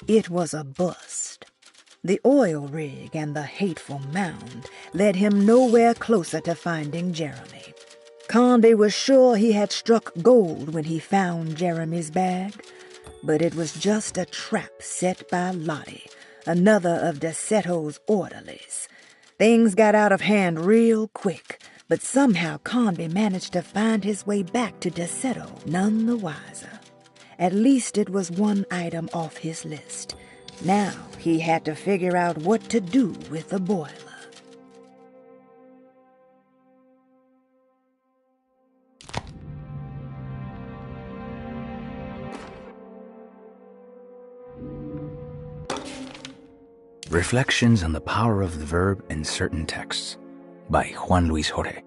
It was a bust. The oil rig and the hateful mound led him nowhere closer to finding Jeremy. Conde was sure he had struck gold when he found Jeremy's bag, but it was just a trap set by Lottie, another of Desetto's orderlies. Things got out of hand real quick, but somehow Conde managed to find his way back to Desetto none the wiser. At least it was one item off his list. Now he had to figure out what to do with the boiler. Reflections on the Power of the Verb in Certain Texts by Juan Luis Jorge.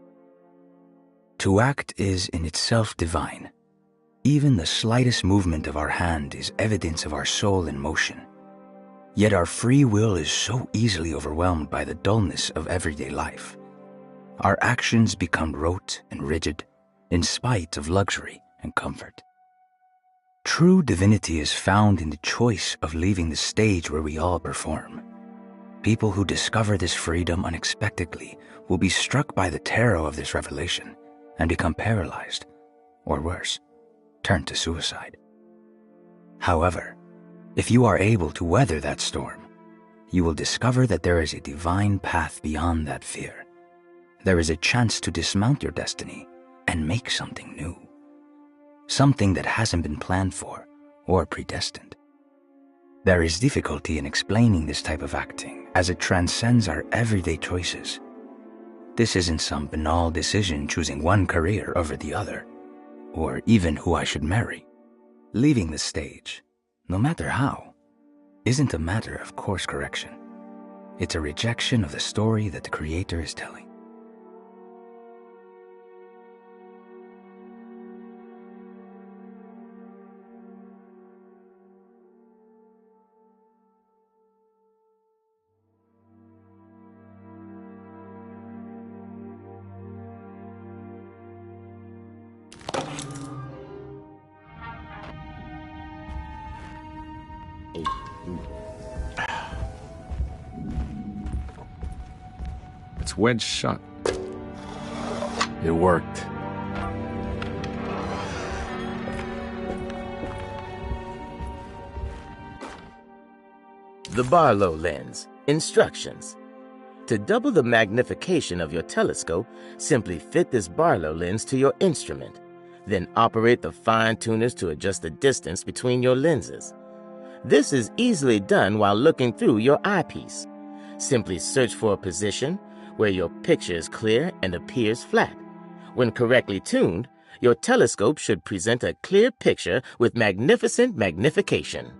To act is in itself divine. Even the slightest movement of our hand is evidence of our soul in motion. Yet our free will is so easily overwhelmed by the dullness of everyday life. Our actions become rote and rigid, in spite of luxury and comfort. True divinity is found in the choice of leaving the stage where we all perform. People who discover this freedom unexpectedly will be struck by the terror of this revelation and become paralyzed, or worse, turn to suicide. However, if you are able to weather that storm, you will discover that there is a divine path beyond that fear. There is a chance to dismount your destiny and make something new. Something that hasn't been planned for or predestined. There is difficulty in explaining this type of acting as it transcends our everyday choices. This isn't some banal decision choosing one career over the other, or even who I should marry. Leaving the stage, no matter how, isn't a matter of course correction. It's a rejection of the story that the Creator is telling. It's wedged shut. It worked. The Barlow lens. Instructions. To double the magnification of your telescope, simply fit this Barlow lens to your instrument. Then operate the fine tuners to adjust the distance between your lenses. This is easily done while looking through your eyepiece. Simply search for a position where your picture is clear and appears flat. When correctly tuned, your telescope should present a clear picture with magnificent magnification.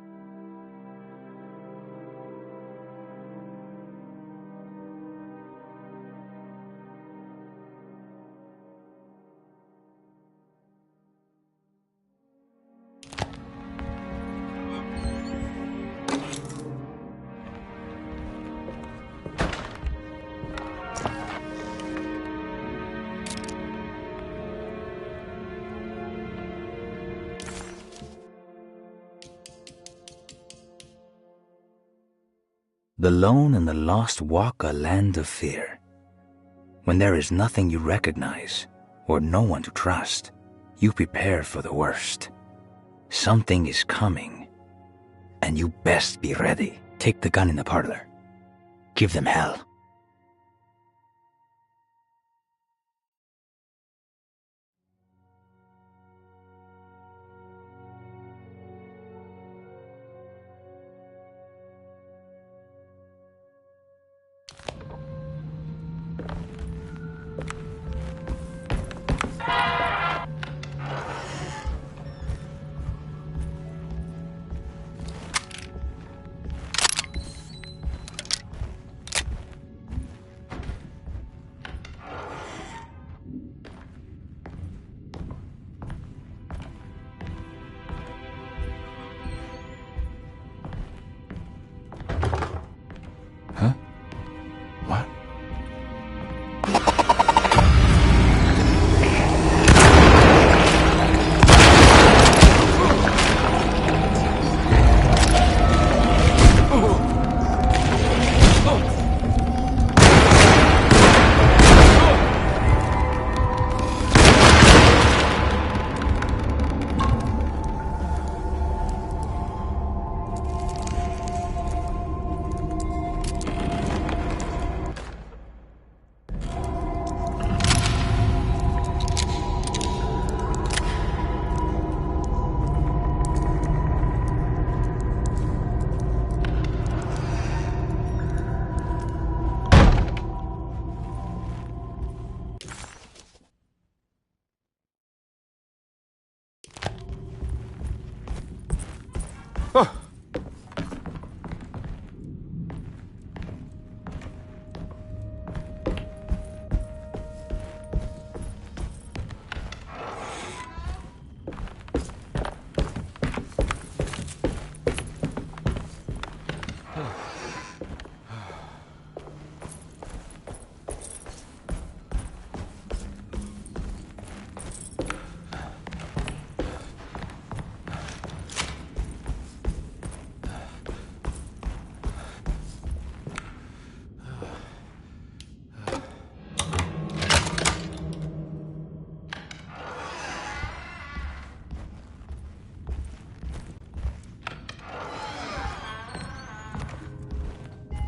The lone and the lost walk a land of fear. When there is nothing you recognize or no one to trust, you prepare for the worst. Something is coming, and you best be ready. Take the gun in the parlor. Give them hell.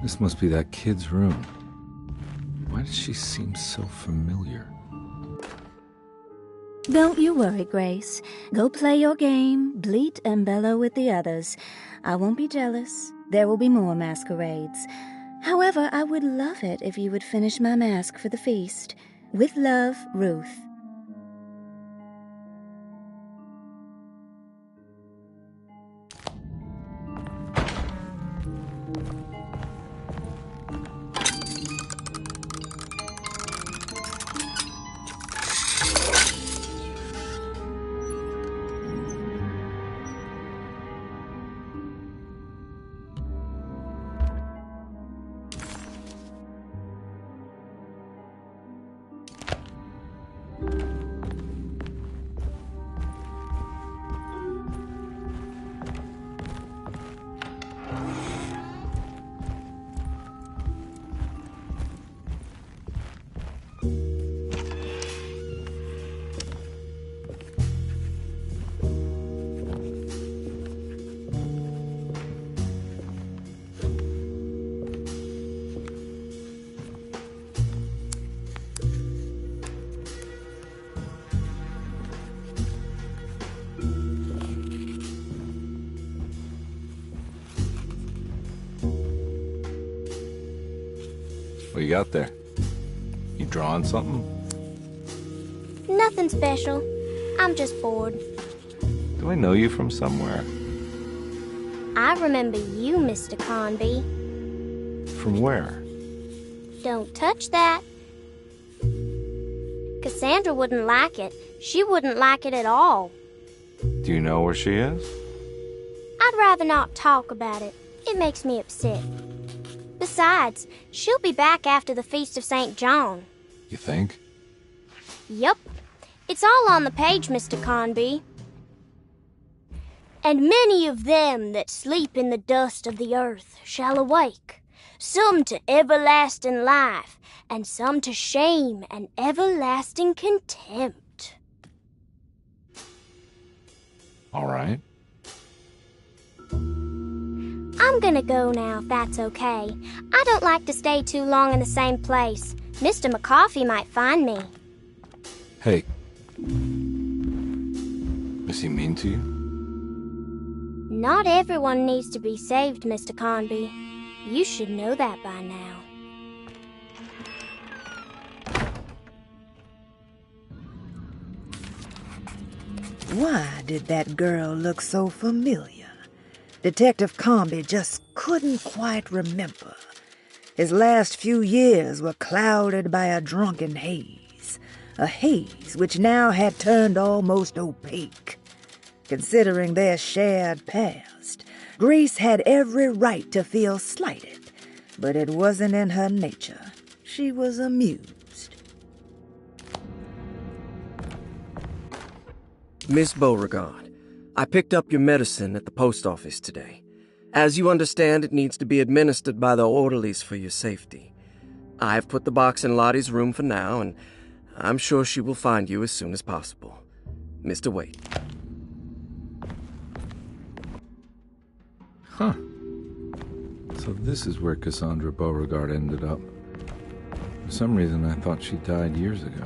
This must be that kid's room. Why does she seem so familiar? Don't you worry, Grace. Go play your game, bleat and bellow with the others. I won't be jealous. There will be more masquerades. However, I would love it if you would finish my mask for the feast. With love, Ruth. What you got there? You drawing something? Nothing special. I'm just bored. Do I know you from somewhere? I remember you, Mr. Conby. From where? Don't touch that. Cassandra wouldn't like it. She wouldn't like it at all. Do you know where she is? I'd rather not talk about it. It makes me upset. Besides, she'll be back after the Feast of St. John. You think? Yup. It's all on the page, Mr. Conby. And many of them that sleep in the dust of the earth shall awake, some to everlasting life, and some to shame and everlasting contempt. All right. I'm gonna go now, if that's okay. I don't like to stay too long in the same place. Mr. McCoffey might find me. Hey. Is he mean to you? Not everyone needs to be saved, Mr. Conby. You should know that by now. Why did that girl look so familiar? Detective Conby just couldn't quite remember. His last few years were clouded by a drunken haze, a haze which now had turned almost opaque. Considering their shared past, Grace had every right to feel slighted, but it wasn't in her nature. She was amused. Miss Beauregard, I picked up your medicine at the post office today. As you understand, it needs to be administered by the orderlies for your safety. I've put the box in Lottie's room for now, and I'm sure she will find you as soon as possible. Mr. Waite. Huh. So this is where Cassandra Beauregard ended up. For some reason, I thought she died years ago.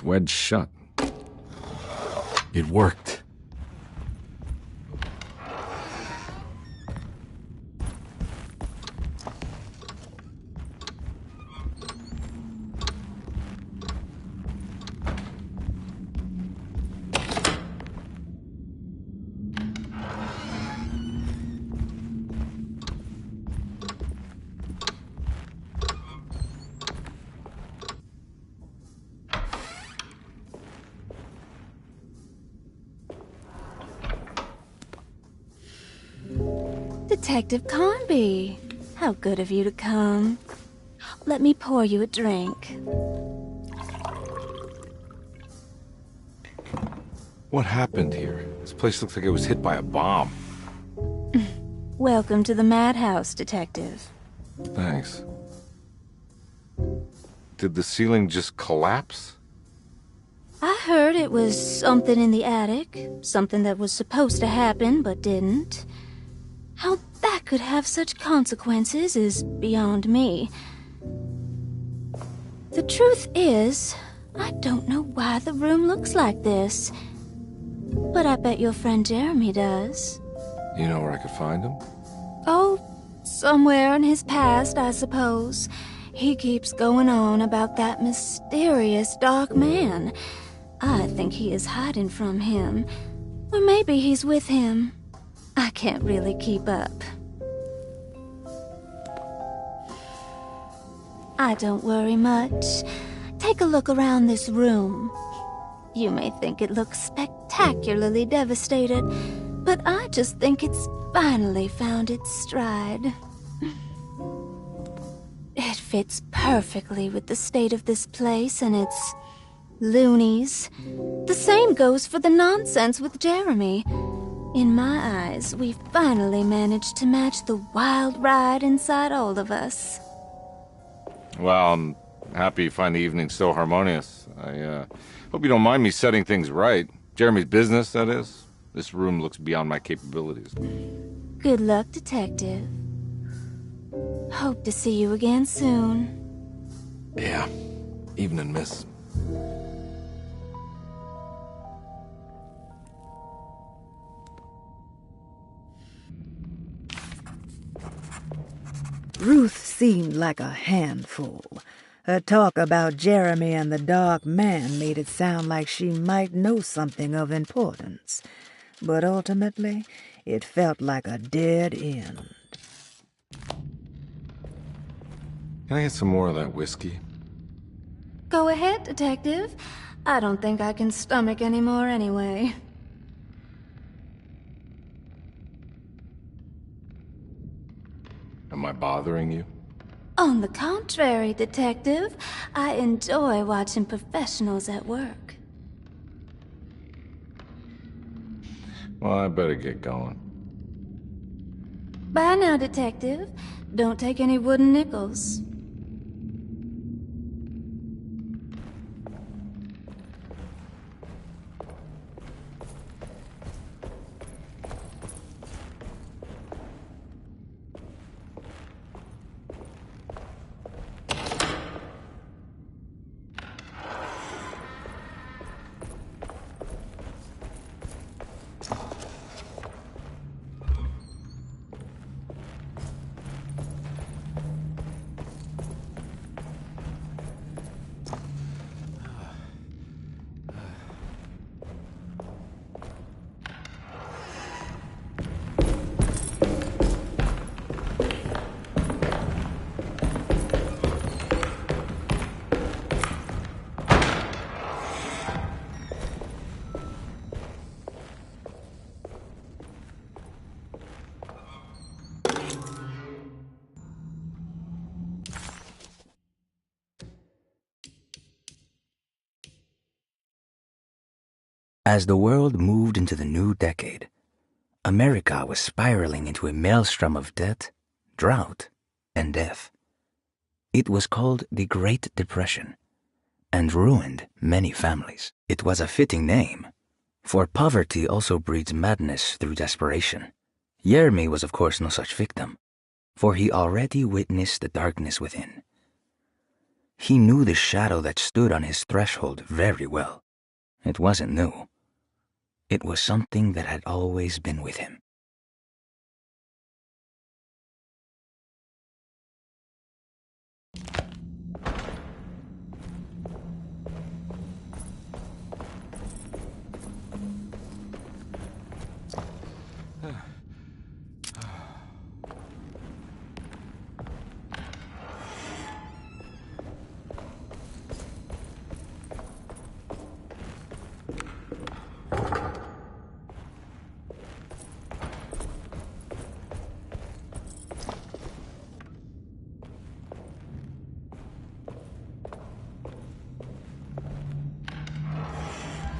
it's wedged shut. It worked. Detective Conby, how good of you to come. Let me pour you a drink. What happened here? This place looks like it was hit by a bomb. Welcome to the madhouse, Detective. Thanks. Did the ceiling just collapse? I heard it was something in the attic, something that was supposed to happen but didn't. How that could have such consequences is beyond me. The truth is, I don't know why the room looks like this. But I bet your friend Jeremy does. You know where I could find him? Oh, somewhere in his past, I suppose. He keeps going on about that mysterious dark man. I think he is hiding from him. Or maybe he's with him. I can't really keep up. I don't worry much. Take a look around this room. You may think it looks spectacularly devastated, but I just think it's finally found its stride. It fits perfectly with the state of this place and its loonies. The same goes for the nonsense with Jeremy. In my eyes, we finally managed to match the wild ride inside all of us. Well, I'm happy you find the evening so harmonious. I hope you don't mind me setting things right. Jeremy's business, that is. This room looks beyond my capabilities. Good luck, Detective. Hope to see you again soon. Yeah. Evening, miss. Ruth seemed like a handful. Her talk about Jeremy and the Dark Man made it sound like she might know something of importance. But ultimately, it felt like a dead end. Can I get some more of that whiskey? Go ahead, Detective. I don't think I can stomach any more anyway. Am I bothering you? On the contrary, Detective, I enjoy watching professionals at work. Well, I better get going. Bye now, Detective. Don't take any wooden nickels. As the world moved into the new decade, America was spiraling into a maelstrom of debt, drought, and death. It was called the Great Depression, and ruined many families. It was a fitting name, for poverty also breeds madness through desperation. Jeremy was of course no such victim, for he already witnessed the darkness within. He knew the shadow that stood on his threshold very well. It wasn't new. It was something that had always been with him.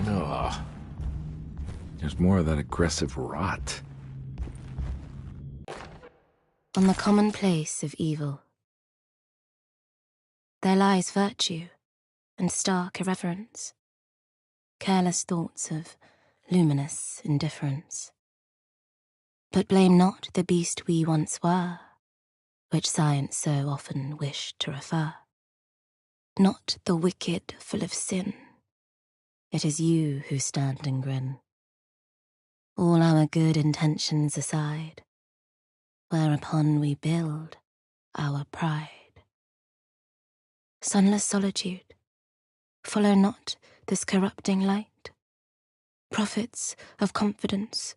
Ugh. There's more of that aggressive rot. On the commonplace of evil, there lies virtue and stark irreverence, careless thoughts of luminous indifference. But blame not the beast we once were, which science so often wished to refer. Not the wicked full of sin, it is you who stand and grin. All our good intentions aside, whereupon we build our pride. Sunless solitude, follow not this corrupting light. Prophets of confidence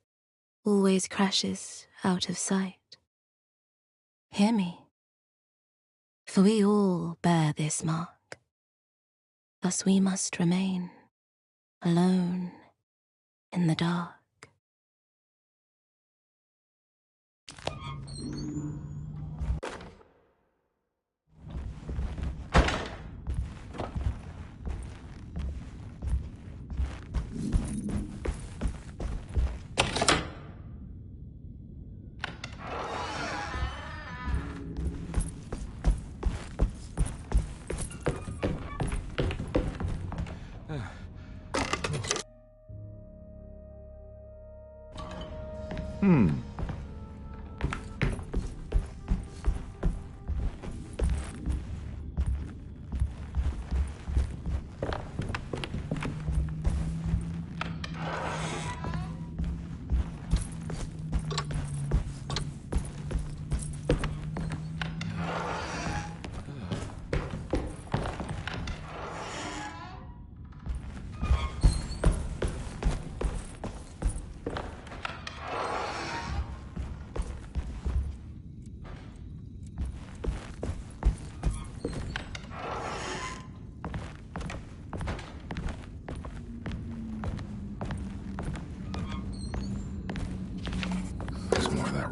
always crashes out of sight. Hear me, for we all bear this mark. Thus we must remain alone in the dark.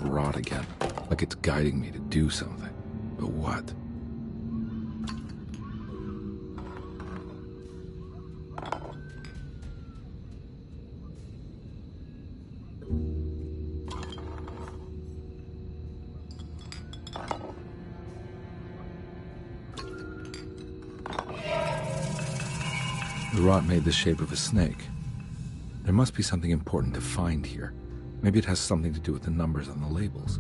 Rot again, like it's guiding me to do something. But what? The rot made the shape of a snake. There must be something important to find here. Maybe it has something to do with the numbers on the labels.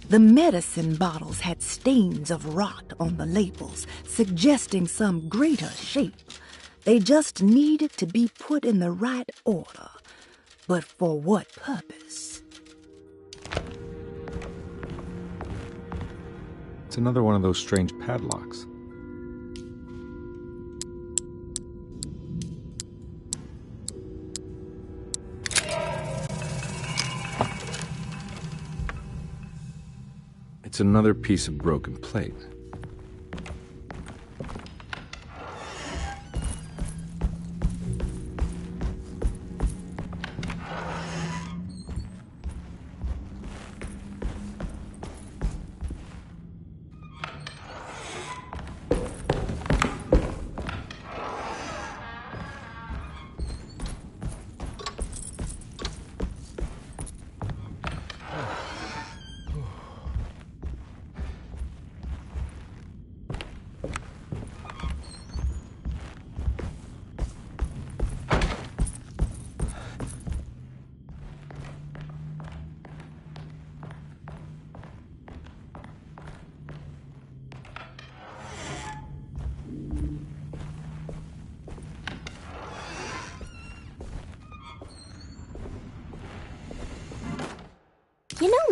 The medicine bottles had stains of rot on the labels, suggesting some greater shape. They just needed to be put in the right order. But for what purpose? It's another one of those strange padlocks. It's another piece of broken plate.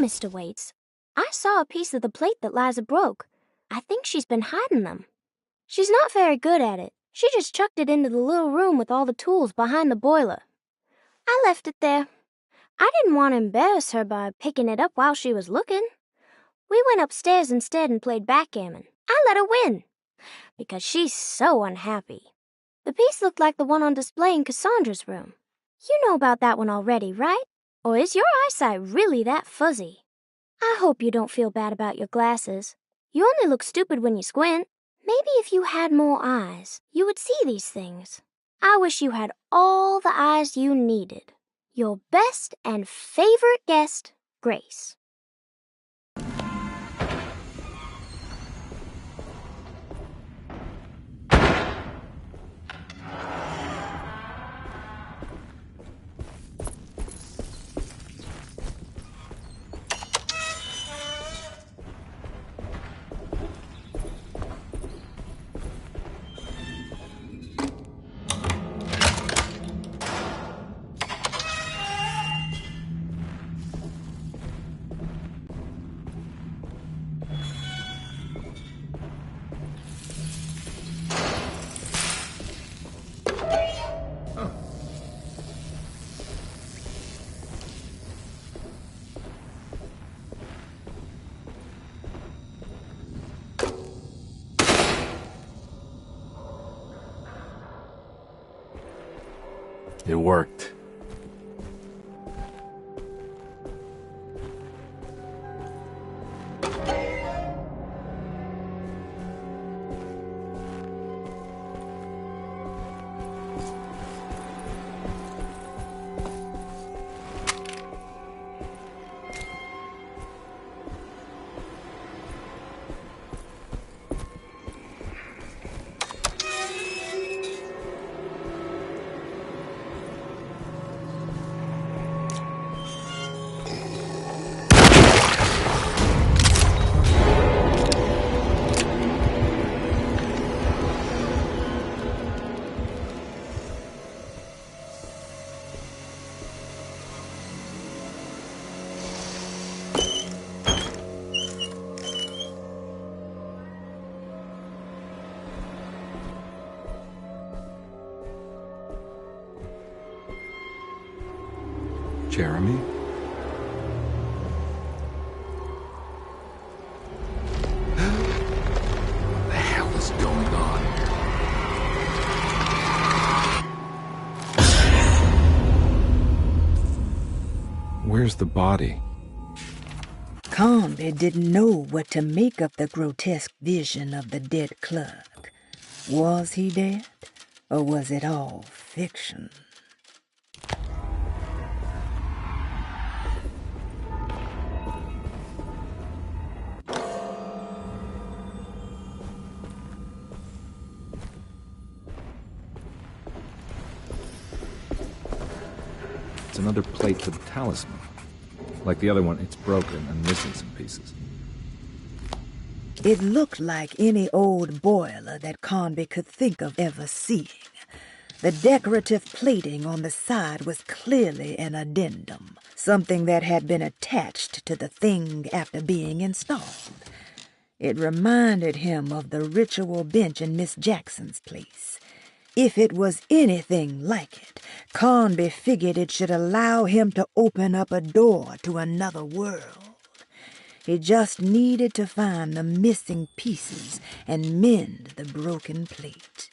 Mr. Waits. I saw a piece of the plate that Liza broke. I think she's been hiding them. She's not very good at it. She just chucked it into the little room with all the tools behind the boiler. I left it there. I didn't want to embarrass her by picking it up while she was looking. We went upstairs instead and played backgammon. I let her win, because she's so unhappy. The piece looked like the one on display in Cassandra's room. You know about that one already, right? Or is your eyesight really that fuzzy? I hope you don't feel bad about your glasses. You only look stupid when you squint. Maybe if you had more eyes, you would see these things. I wish you had all the eyes you needed. Your best and favorite guest, Grace. It worked. Jeremy? What the hell is going on? Where's the body? Conby didn't know what to make of the grotesque vision of the dead clerk. Was he dead, or was it all fiction? It's another plate to the talisman. Like the other one, it's broken and missing some pieces. It looked like any old boiler that Conby could think of ever seeing. The decorative plating on the side was clearly an addendum, something that had been attached to the thing after being installed. It reminded him of the ritual bench in Miss Jackson's place. If it was anything like it, Conby figured it should allow him to open up a door to another world. He just needed to find the missing pieces and mend the broken plate.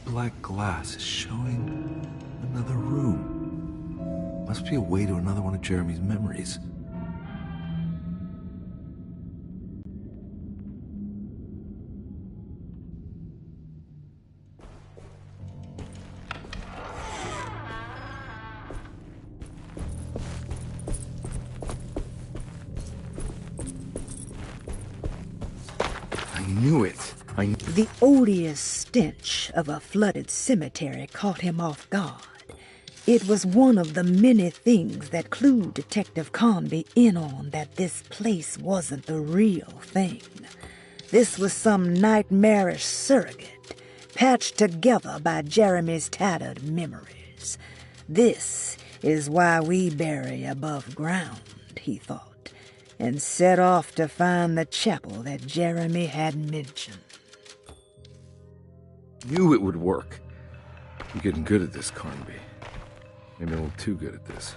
black glass is showing another room. Must be a way to another one of Jeremy's memories. I knew it. The odious stench of a flooded cemetery caught him off guard. It was one of the many things that clued Detective Conby in on that this place wasn't the real thing. This was some nightmarish surrogate, patched together by Jeremy's tattered memories. This is why we bury above ground, he thought, and set off to find the chapel that Jeremy had mentioned. Knew it would work. You're getting good at this, Carnby. Maybe a little too good at this.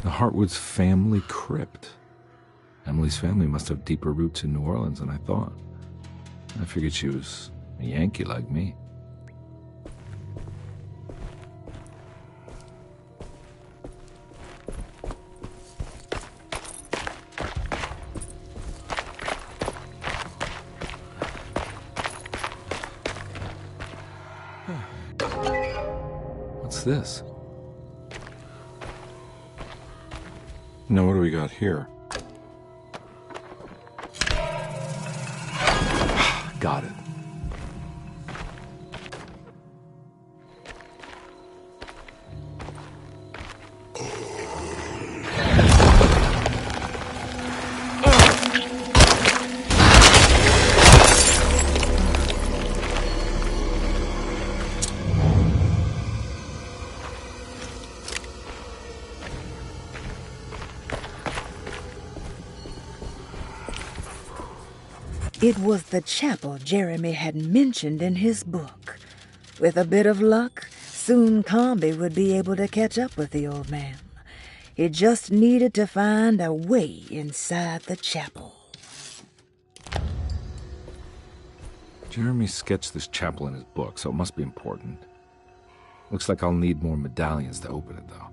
Hartwood's family crypt. Emily's family must have deeper roots in New Orleans than I thought. I figured she was a Yankee like me. What's this? Now, what do we got here? Got it. It was the chapel Jeremy had mentioned in his book. With a bit of luck, soon Conby would be able to catch up with the old man. He just needed to find a way inside the chapel. Jeremy sketched this chapel in his book, so it must be important. Looks like I'll need more medallions to open it, though.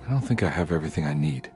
I don't think I have everything I need.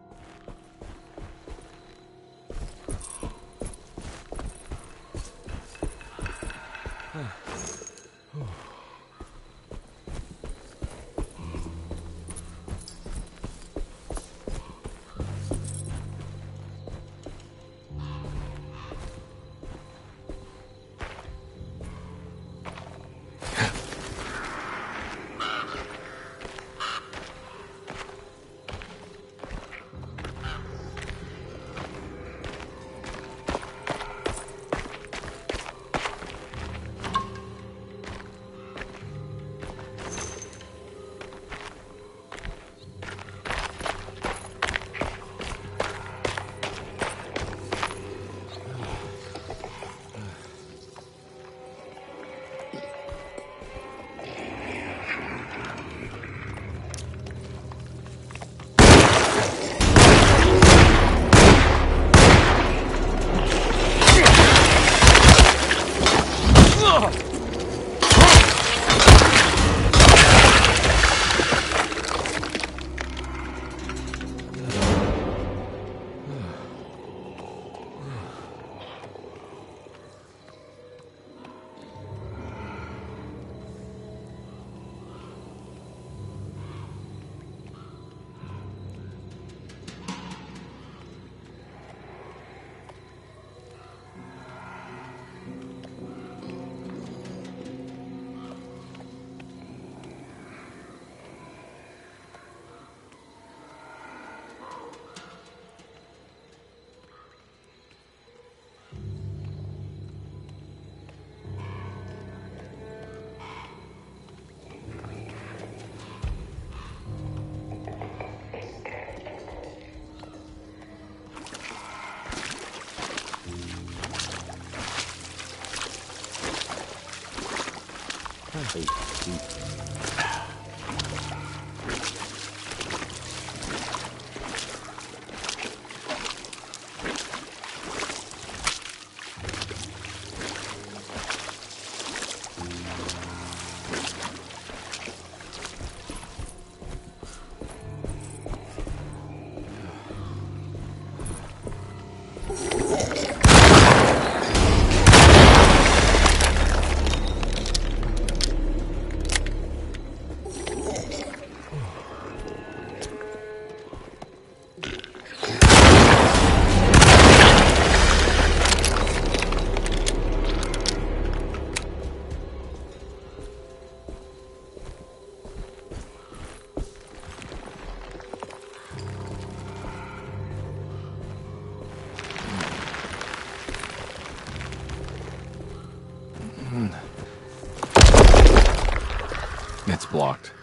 It's blocked.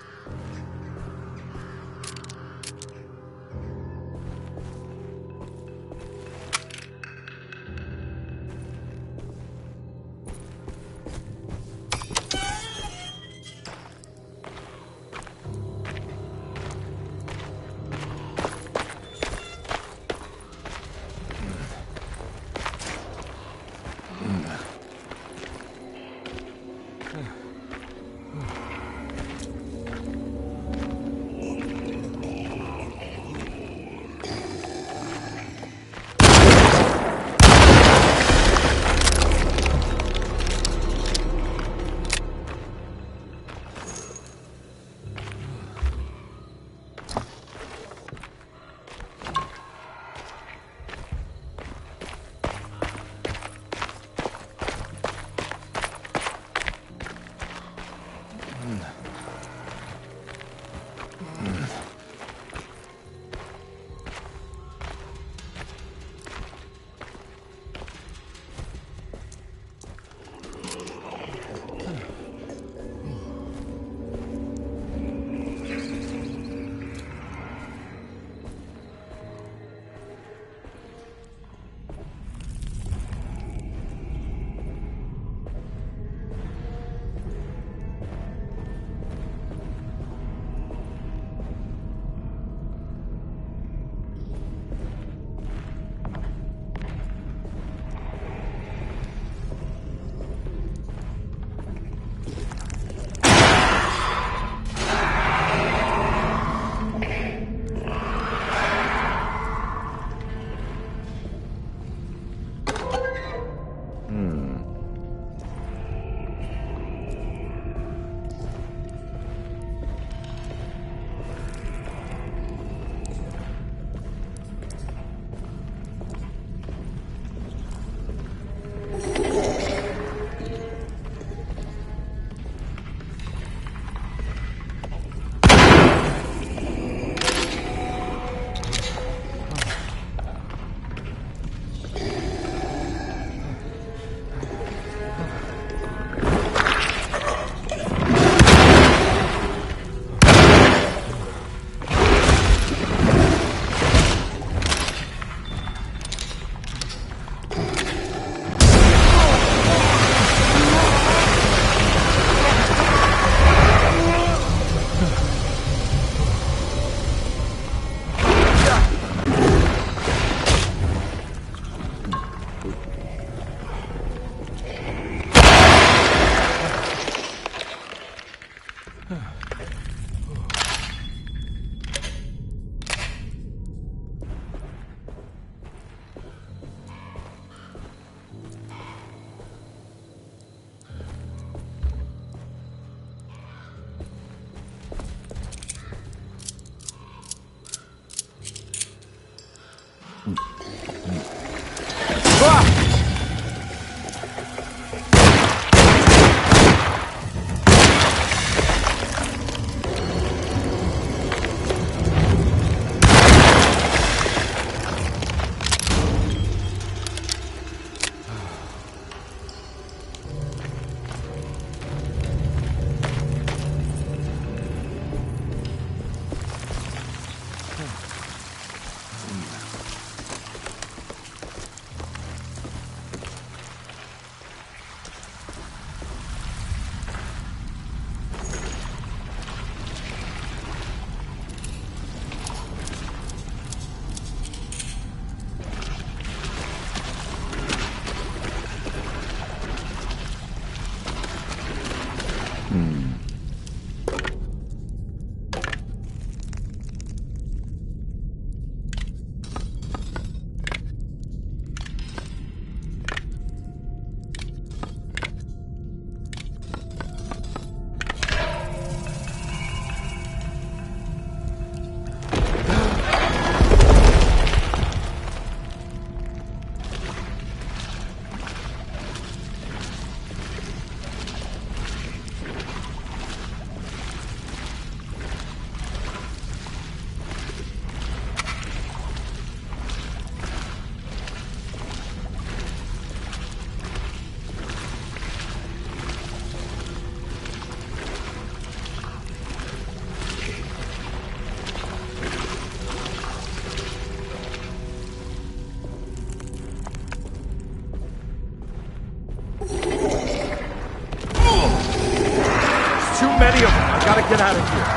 many of them. I gotta get out of here.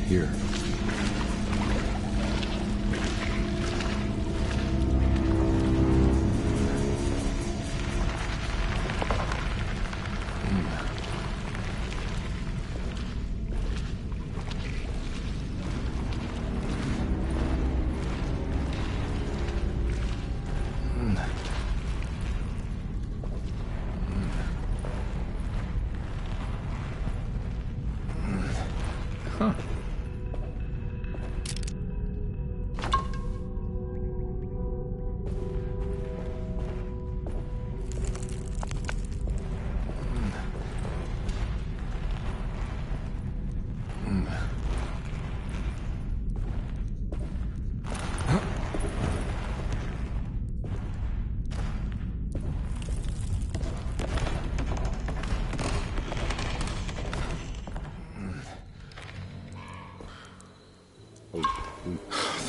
Here. Huh.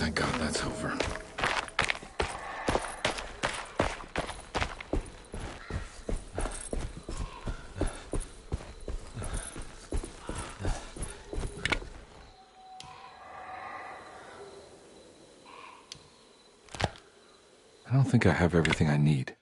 Thank God that's over. I don't think I have everything I need.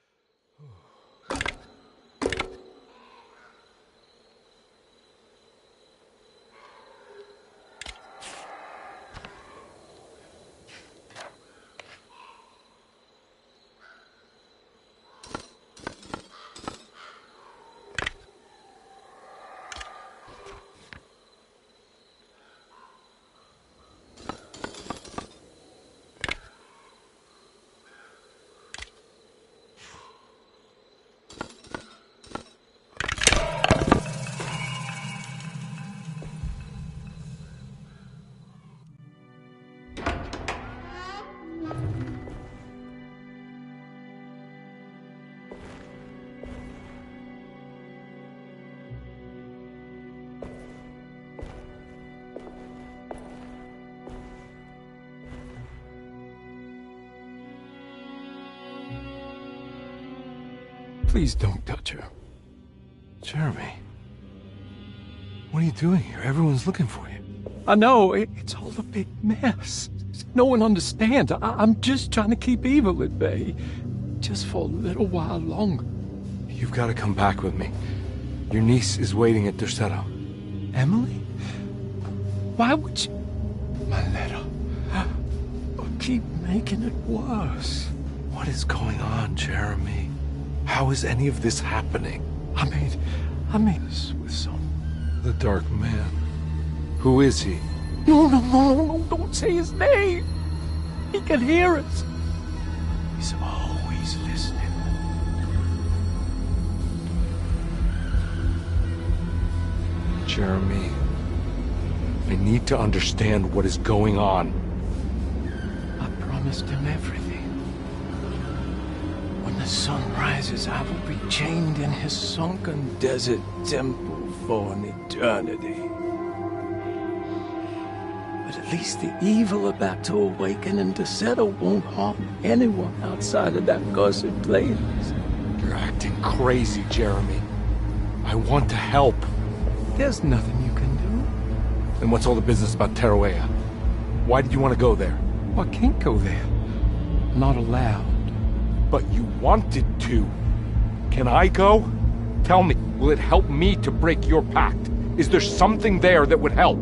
Please don't touch her. Jeremy. What are you doing here? Everyone's looking for you. I know, it's all a big mess. No one understands. I'm just trying to keep evil at bay. Just for a little while longer. You've got to come back with me. Your niece is waiting at Derceto. Emily? Why would you... My letter. Keep making it worse. What is going on, Jeremy? How is any of this happening? I mean, this with some... The Dark Man. Who is he? No, don't say his name. He can hear us. He's always listening. Jeremy, I need to understand what is going on. I promised him everything. When the sun rises, I will be chained in his sunken desert temple for an eternity. But at least the evil about to awaken in Derceto won't harm anyone outside of that cursed place. You're acting crazy, Jeremy. I want to help. There's nothing you can do. Then what's all the business about Tarawea? Why did you want to go there? I can't go there. Not allowed. But you wanted to. Can I go? Tell me, will it help me to break your pact? Is there something there that would help?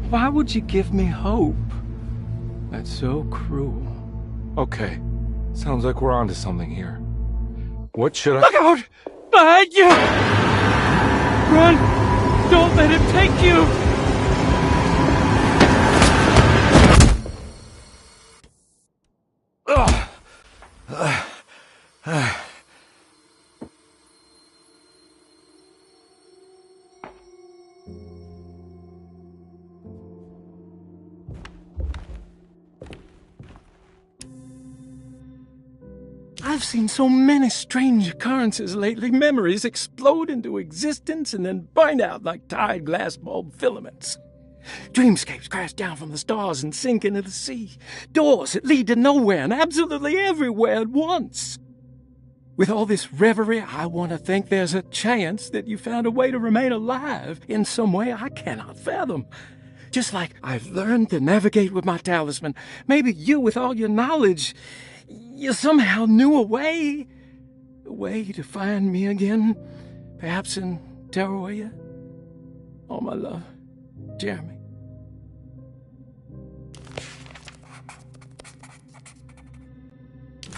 Why would you give me hope? That's so cruel. Okay, sounds like we're onto something here. What should I— Look out! Behind you! Run! Don't let him take you! I've seen so many strange occurrences lately. Memories explode into existence and then burn out like tired glass bulb filaments. Dreamscapes crash down from the stars and sink into the sea. Doors that lead to nowhere and absolutely everywhere at once. With all this reverie, I want to think there's a chance that you found a way to remain alive in some way I cannot fathom. Just like I've learned to navigate with my talisman, maybe you, with all your knowledge, you somehow knew a way to find me again, perhaps in Tarawaya. All my love, Jeremy.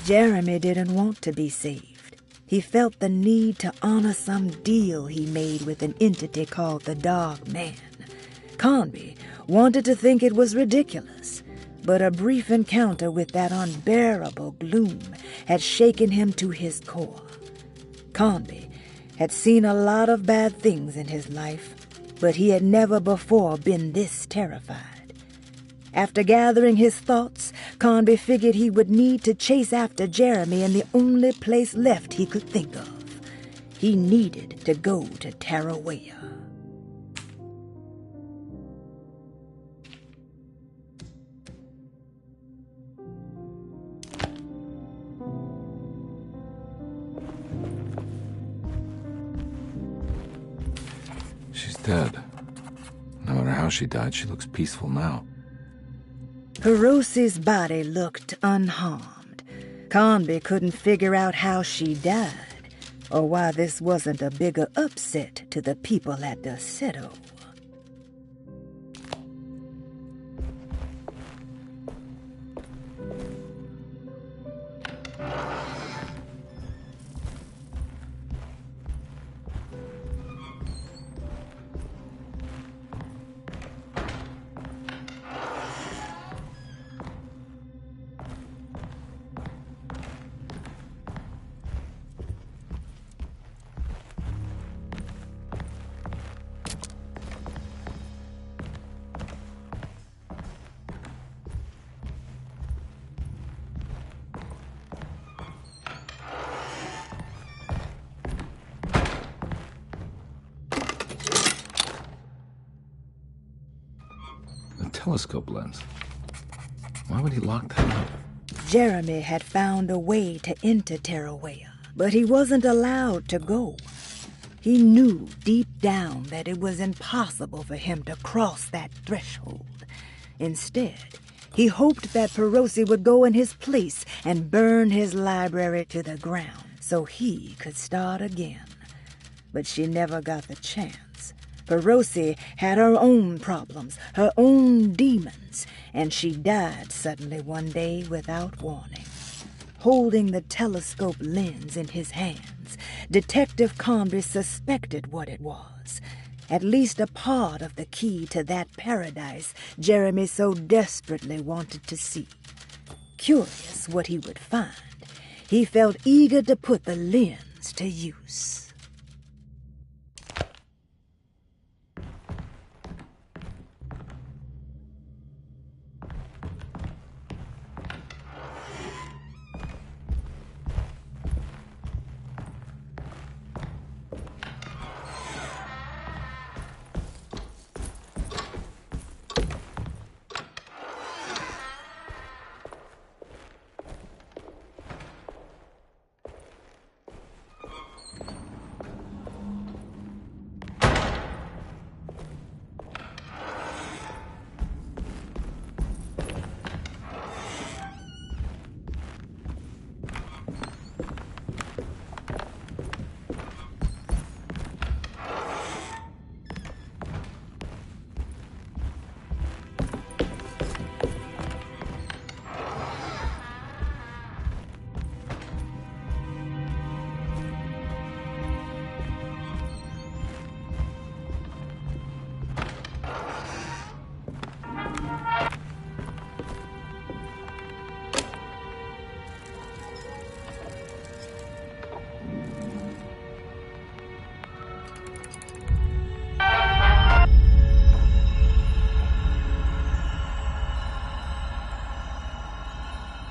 Jeremy didn't want to be saved. He felt the need to honor some deal he made with an entity called the Dark Man. Conby wanted to think it was ridiculous, but a brief encounter with that unbearable gloom had shaken him to his core. Conby had seen a lot of bad things in his life, but he had never before been this terrified. After gathering his thoughts, Conby figured he would need to chase after Jeremy in the only place left he could think of. He needed to go to Tarawaya. She's dead. No matter how she died, she looks peaceful now. Perosi's body looked unharmed. Conby couldn't figure out how she died, or why this wasn't a bigger upset to the people at the Seto. Telescope lens. Why would he lock that up? Jeremy had found a way to enter Tarawaya, but he wasn't allowed to go. He knew deep down that it was impossible for him to cross that threshold. Instead, he hoped that Perosi would go in his place and burn his library to the ground so he could start again. But she never got the chance. Perosi had her own problems, her own demons, and she died suddenly one day without warning. Holding the telescope lens in his hands, Detective Conby suspected what it was. At least a part of the key to that paradise Jeremy so desperately wanted to see. Curious what he would find, he felt eager to put the lens to use.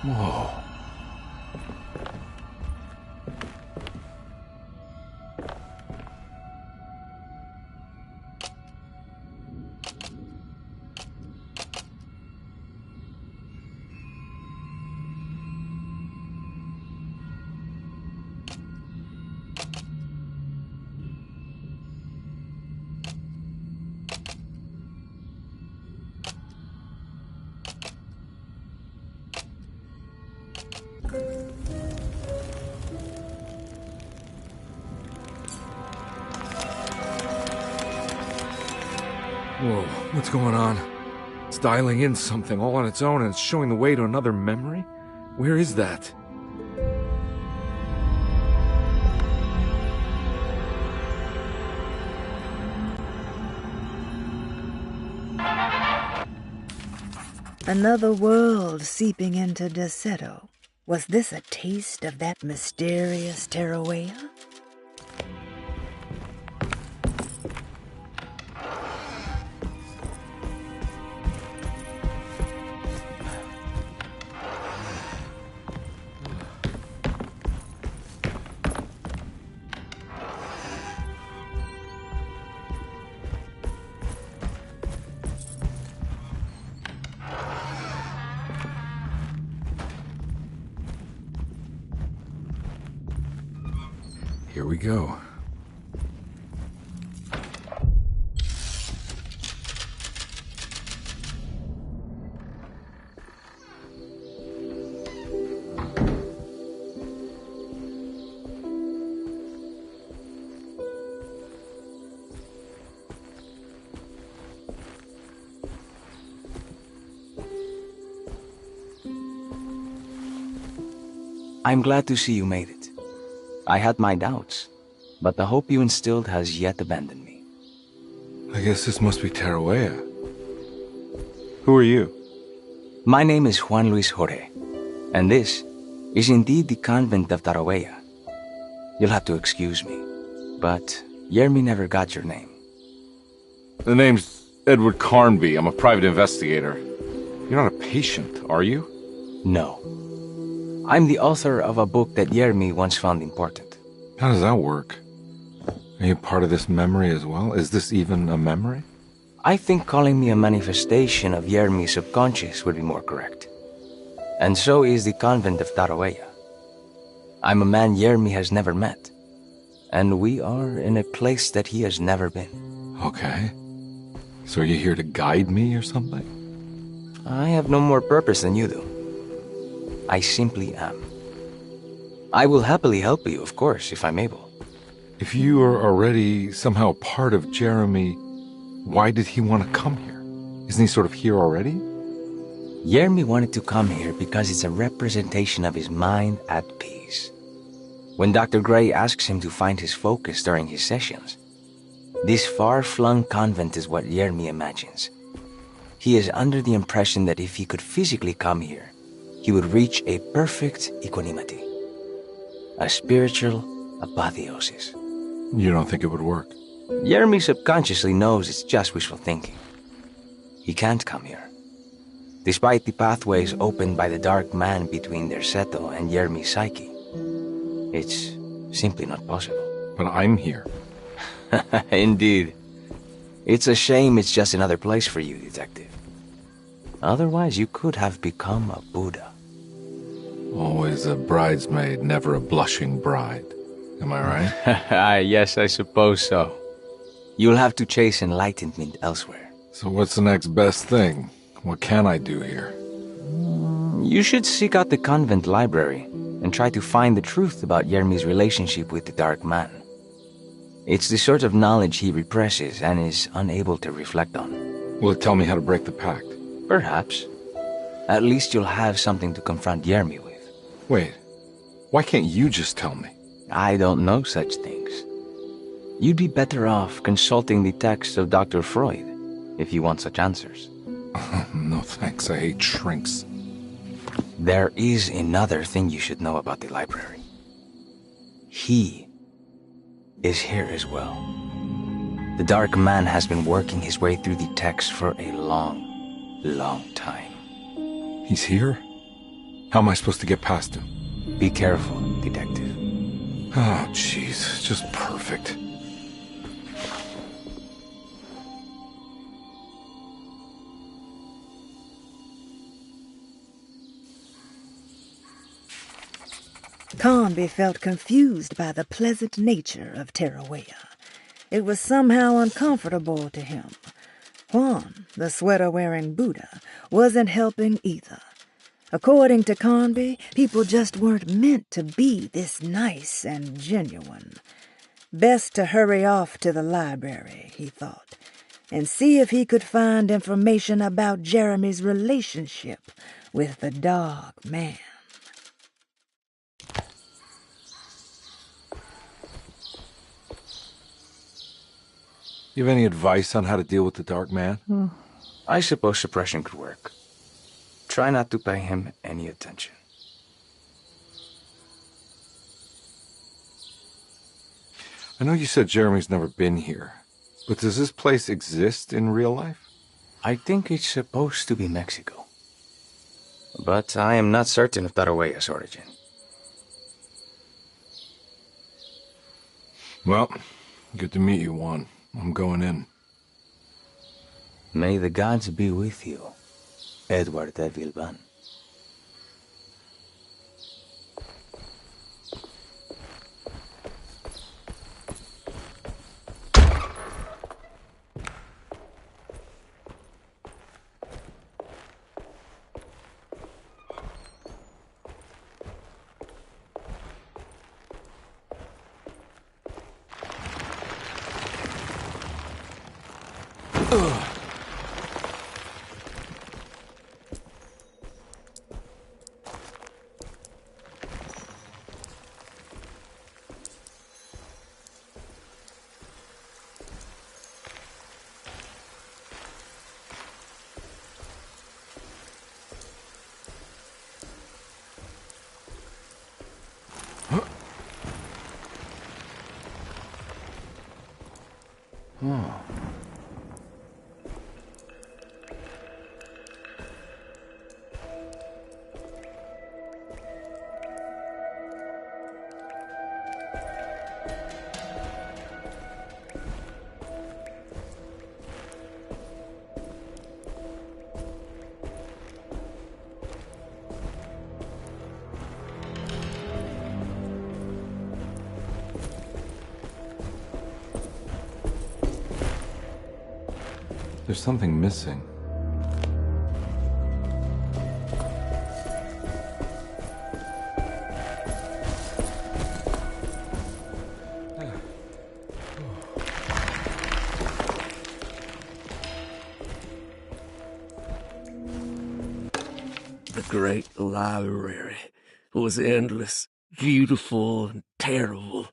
Whoa. Whoa, what's going on? It's dialing in something all on its own and it's showing the way to another memory? Where is that? Another world seeping into Derceto. Was this a taste of that mysterious Tarawea? Here we go. I'm glad to see you made it. I had my doubts, but the hope you instilled has yet abandoned me. I guess this must be Tarawea. Who are you? My name is Juan Luis Jorge, and this is indeed the convent of Tarawea. You'll have to excuse me, but Yermi never got your name. The name's Edward Carnby. I'm a private investigator. You're not a patient, are you? No. I'm the author of a book that Yermi once found important. How does that work? Are you part of this memory as well? Is this even a memory? I think calling me a manifestation of Yermi's subconscious would be more correct. And so is the convent of Tarawea. I'm a man Yermi has never met, and we are in a place that he has never been. Okay. So are you here to guide me or something? I have no more purpose than you do. I simply am. I will happily help you, of course, if I'm able. If you are already somehow part of Jeremy, why did he want to come here? Isn't he sort of here already? Yermi wanted to come here because it's a representation of his mind at peace. When Dr. Gray asks him to find his focus during his sessions, this far-flung convent is what Yermi imagines. He is under the impression that if he could physically come here, he would reach a perfect equanimity, a spiritual apotheosis. You don't think it would work? Yermi subconsciously knows it's just wishful thinking. He can't come here. Despite the pathways opened by the dark man between Derceto and Yermi's psyche, it's simply not possible. But I'm here. Indeed. It's a shame it's just another place for you, Detective. Otherwise, you could have become a Buddha. Always a bridesmaid, never a blushing bride. Am I right? Yes, I suppose so. You'll have to chase enlightenment elsewhere. So what's the next best thing? What can I do here? You should seek out the convent library and try to find the truth about Yermi's relationship with the Dark Man. It's the sort of knowledge he represses and is unable to reflect on. Will it tell me how to break the pact? Perhaps. At least you'll have something to confront Yermi with. Wait, why can't you just tell me? I don't know such things. You'd be better off consulting the texts of Dr. Freud if you want such answers. No thanks, I hate shrinks. There is another thing you should know about the library. He is here as well. The Dark Man has been working his way through the text for a long time. He's here? How am I supposed to get past him? Be careful, Detective. Oh, jeez, just perfect. Carnby felt confused by the pleasant nature of Tarawea. It was somehow uncomfortable to him. Juan, the sweater-wearing Buddha, wasn't helping either. According to Conby, people just weren't meant to be this nice and genuine. Best to hurry off to the library, he thought, and see if he could find information about Jeremy's relationship with the Dog Man. You have any advice on how to deal with the Dark Man? I suppose suppression could work. Try not to pay him any attention. I know you said Jeremy's never been here, but does this place exist in real life? I think it's supposed to be Mexico. But I am not certain of Tarueya's origin. Well, good to meet you, Juan. I'm going in. May the gods be with you, Edward de Vilban. There's something missing. The great library was endless, beautiful, and terrible.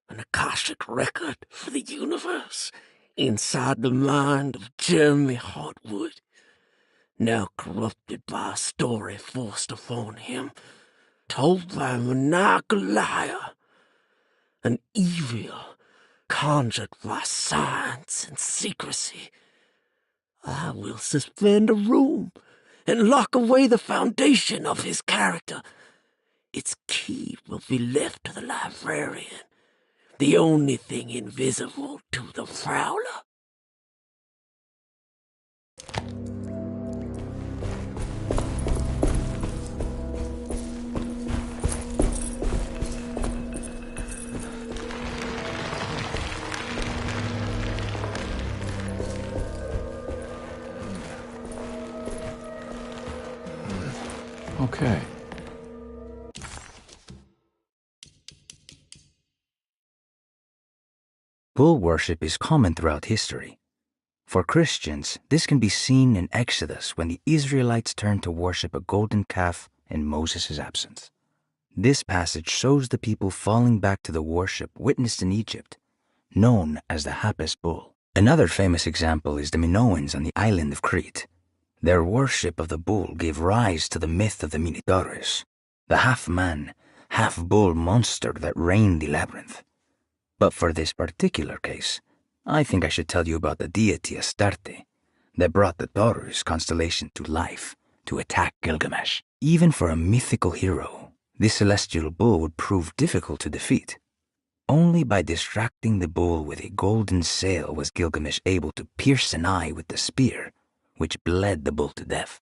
An Akashic record for the universe inside the mind of Jeremy Hartwood, now corrupted by a story forced upon him, told by a maniacal liar, an evil conjured by science and secrecy. I will suspend a room and lock away the foundation of his character. Its key will be left to the librarian, the only thing invisible to the Prowler. Okay. Bull worship is common throughout history. For Christians, this can be seen in Exodus when the Israelites turned to worship a golden calf in Moses' absence. This passage shows the people falling back to the worship witnessed in Egypt, known as the Hapes bull. Another famous example is the Minoans on the island of Crete. Their worship of the bull gave rise to the myth of the Minotaurus, the half-man, half-bull monster that reigned the labyrinth. But for this particular case, I think I should tell you about the deity Astarte that brought the Taurus constellation to life to attack Gilgamesh. Even for a mythical hero, this celestial bull would prove difficult to defeat. Only by distracting the bull with a golden sail was Gilgamesh able to pierce an eye with the spear, which bled the bull to death.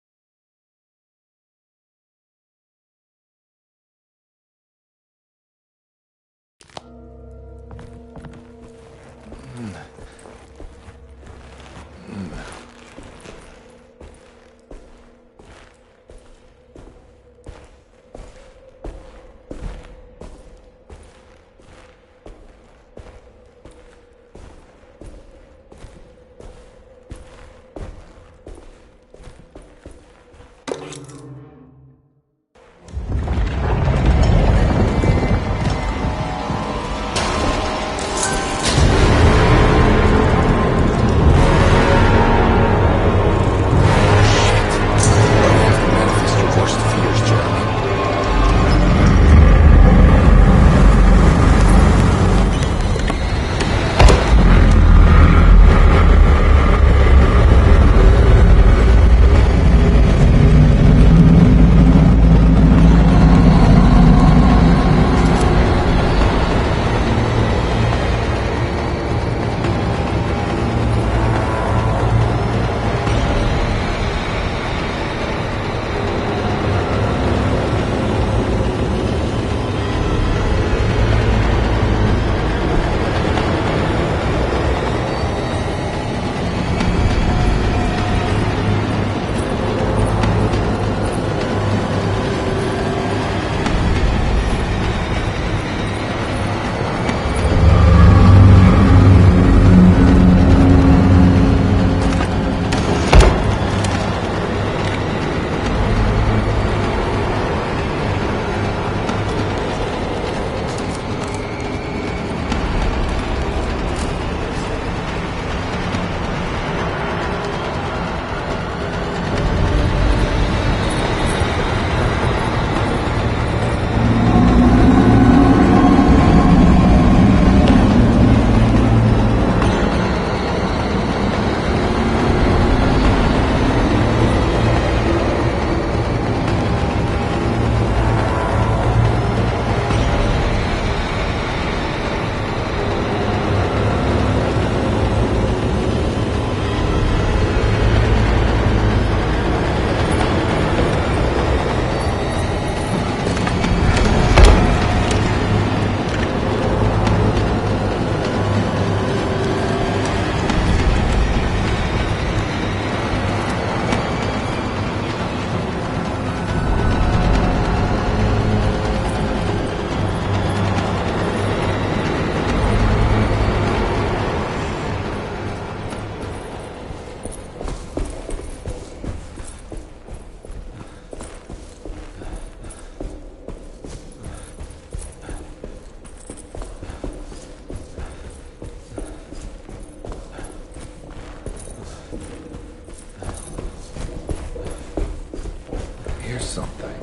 hear something.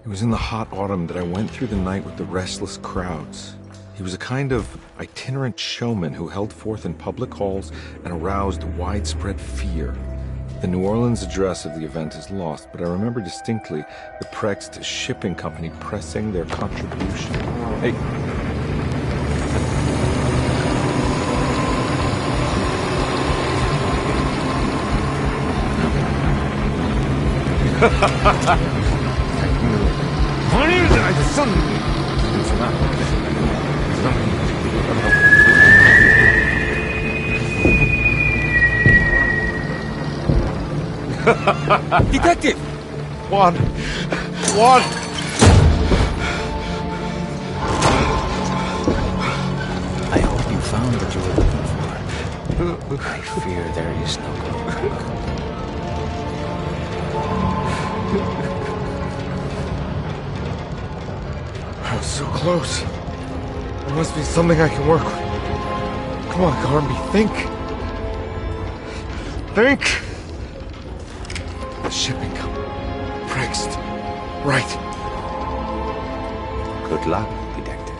It was in the hot autumn that I went through the night with the restless crowds. He was a kind of itinerant showman who held forth in public halls and aroused widespread fear. The New Orleans address of the event is lost, but I remember distinctly the Prext Shipping Company pressing their contribution. Hey. Detective! Juan! I hope you found what you were looking for. I fear there is no going back. I was so close. There must be something I can work with. Come on, Carnby, think. Think! The shipping company. Prext. Right. Good luck, detective.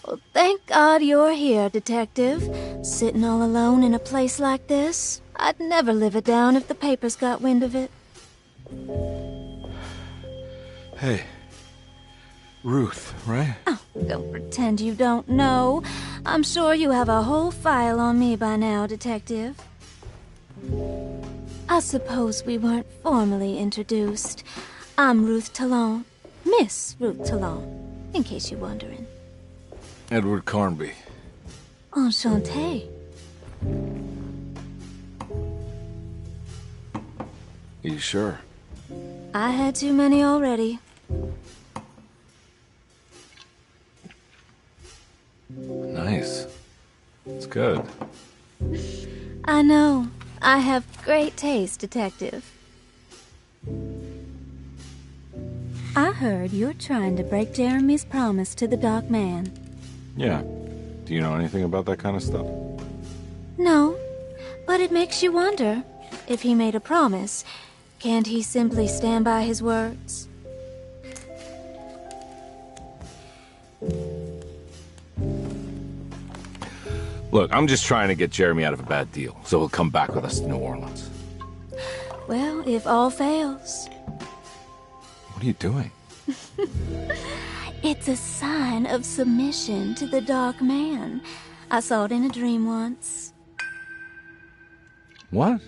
Well, thank God you're here, Detective. Sitting all alone in a place like this. I'd never live it down if the papers got wind of it. Hey. Ruth, right? Oh, don't pretend you don't know. I'm sure you have a whole file on me by now, Detective. I suppose we weren't formally introduced. I'm Ruth Talon. Miss Ruth Talon, in case you're wondering. Edward Carnby. Enchanté. Are you sure? I had too many already. Nice. It's good. I know. I have great taste, Detective. I heard you're trying to break Jeremy's promise to the Dark Man. Yeah. Do you know anything about that kind of stuff? No, but it makes you wonder. If he made a promise, can't he simply stand by his words? Look, I'm just trying to get Jeremy out of a bad deal, so he'll come back with us to New Orleans. Well, if all fails. What are you doing? It's a sign of submission to the Dark Man. I saw it in a dream once. What?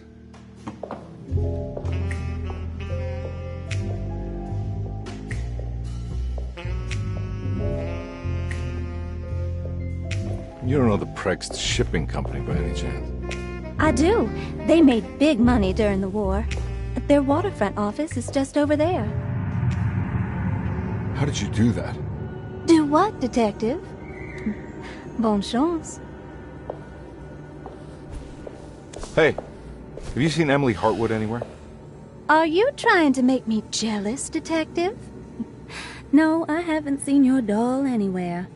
You don't know the Prext Shipping Company by any chance? I do. They made big money during the war. Their waterfront office is just over there. How did you do that? Do what, Detective? Bonne chance. Hey, have you seen Emily Hartwood anywhere? Are you trying to make me jealous, Detective? No, I haven't seen your doll anywhere.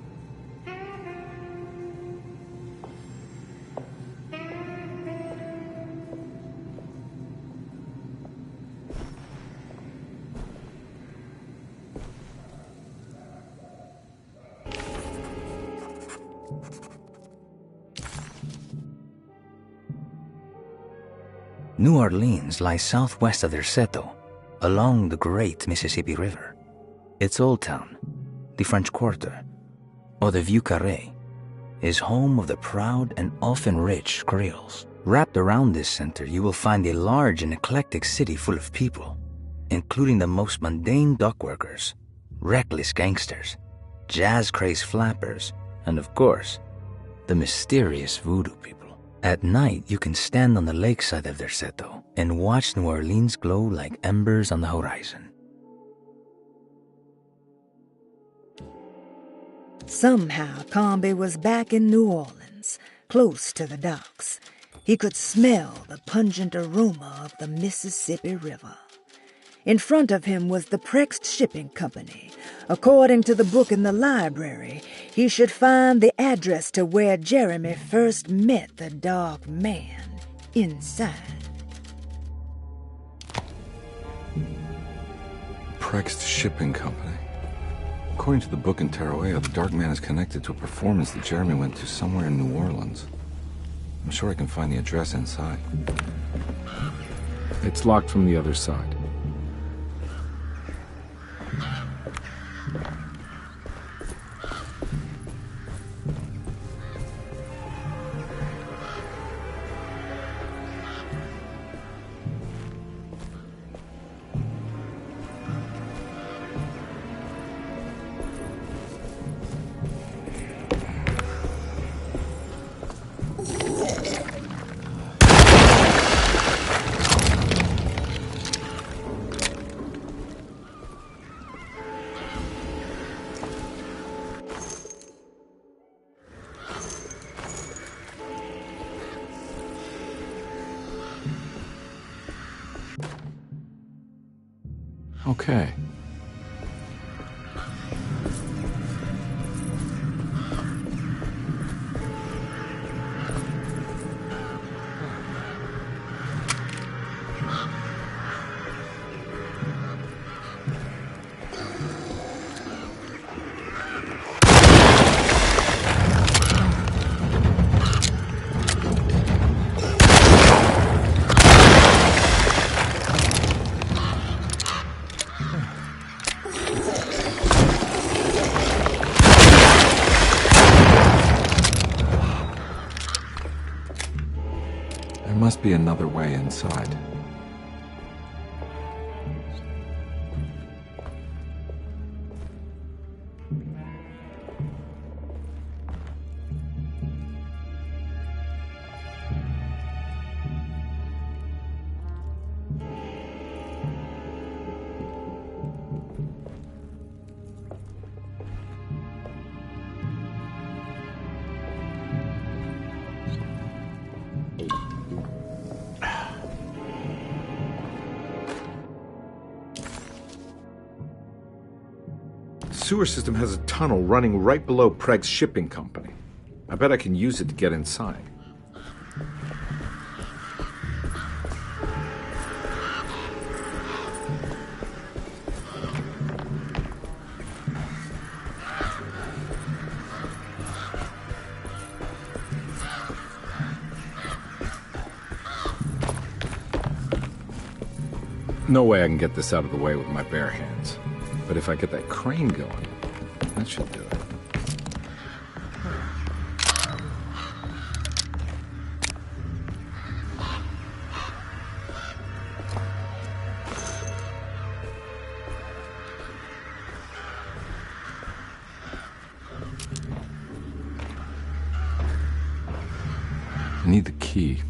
New Orleans lies southwest of Derceto, along the great Mississippi River. Its old town, the French Quarter, or the Vieux Carré, is home of the proud and often rich Creoles. Wrapped around this center, you will find a large and eclectic city full of people, including the most mundane dock workers, reckless gangsters, jazz-crazed flappers, and of course, the mysterious voodoo people. At night, you can stand on the lakeside of Derceto and watch New Orleans glow like embers on the horizon. Somehow, Comby was back in New Orleans, close to the docks. He could smell the pungent aroma of the Mississippi River. In front of him was the Prext Shipping Company. According to the book in the library, he should find the address to where Jeremy first met the dark man inside. Prext Shipping Company. According to the book in Tarawea, the Dark Man is connected to a performance that Jeremy went to somewhere in New Orleans. I'm sure I can find the address inside. It's locked from the other side. Okay. There must be another way inside. The sewer system has a tunnel running right below Prext Shipping Company. I bet I can use it to get inside. No way I can get this out of the way with my bare hands. But if I get that crane going, that should do it. I need the key.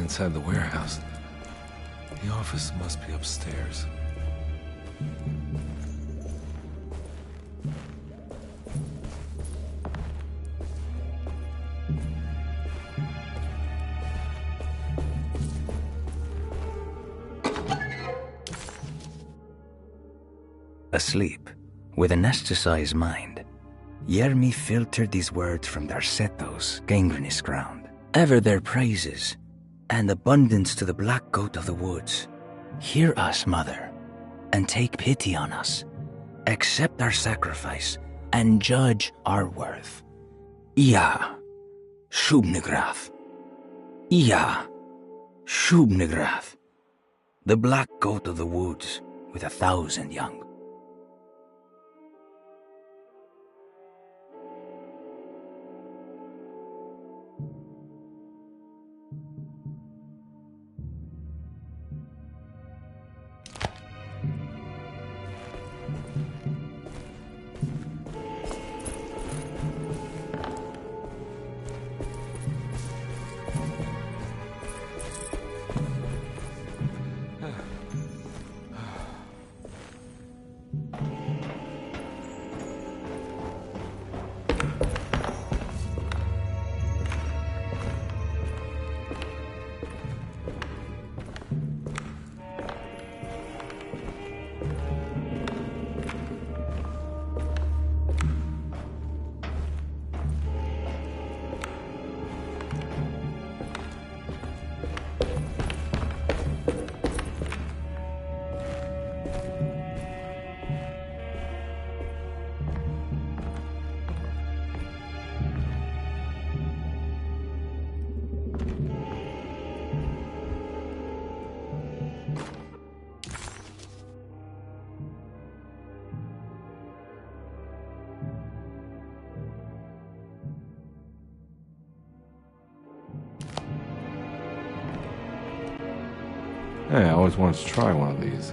inside the warehouse. The office must be upstairs. Asleep, with anesthetized mind, Yermi filtered these words from Darcetos, gangrenous ground. Ever their praises, and abundance to the black goat of the woods. Hear us, mother, and take pity on us. Accept our sacrifice, and judge our worth. Ia, Shubnigrath. Ia, Shubnigrath. The black goat of the woods with 1,000 young. Hey, I always wanted to try one of these.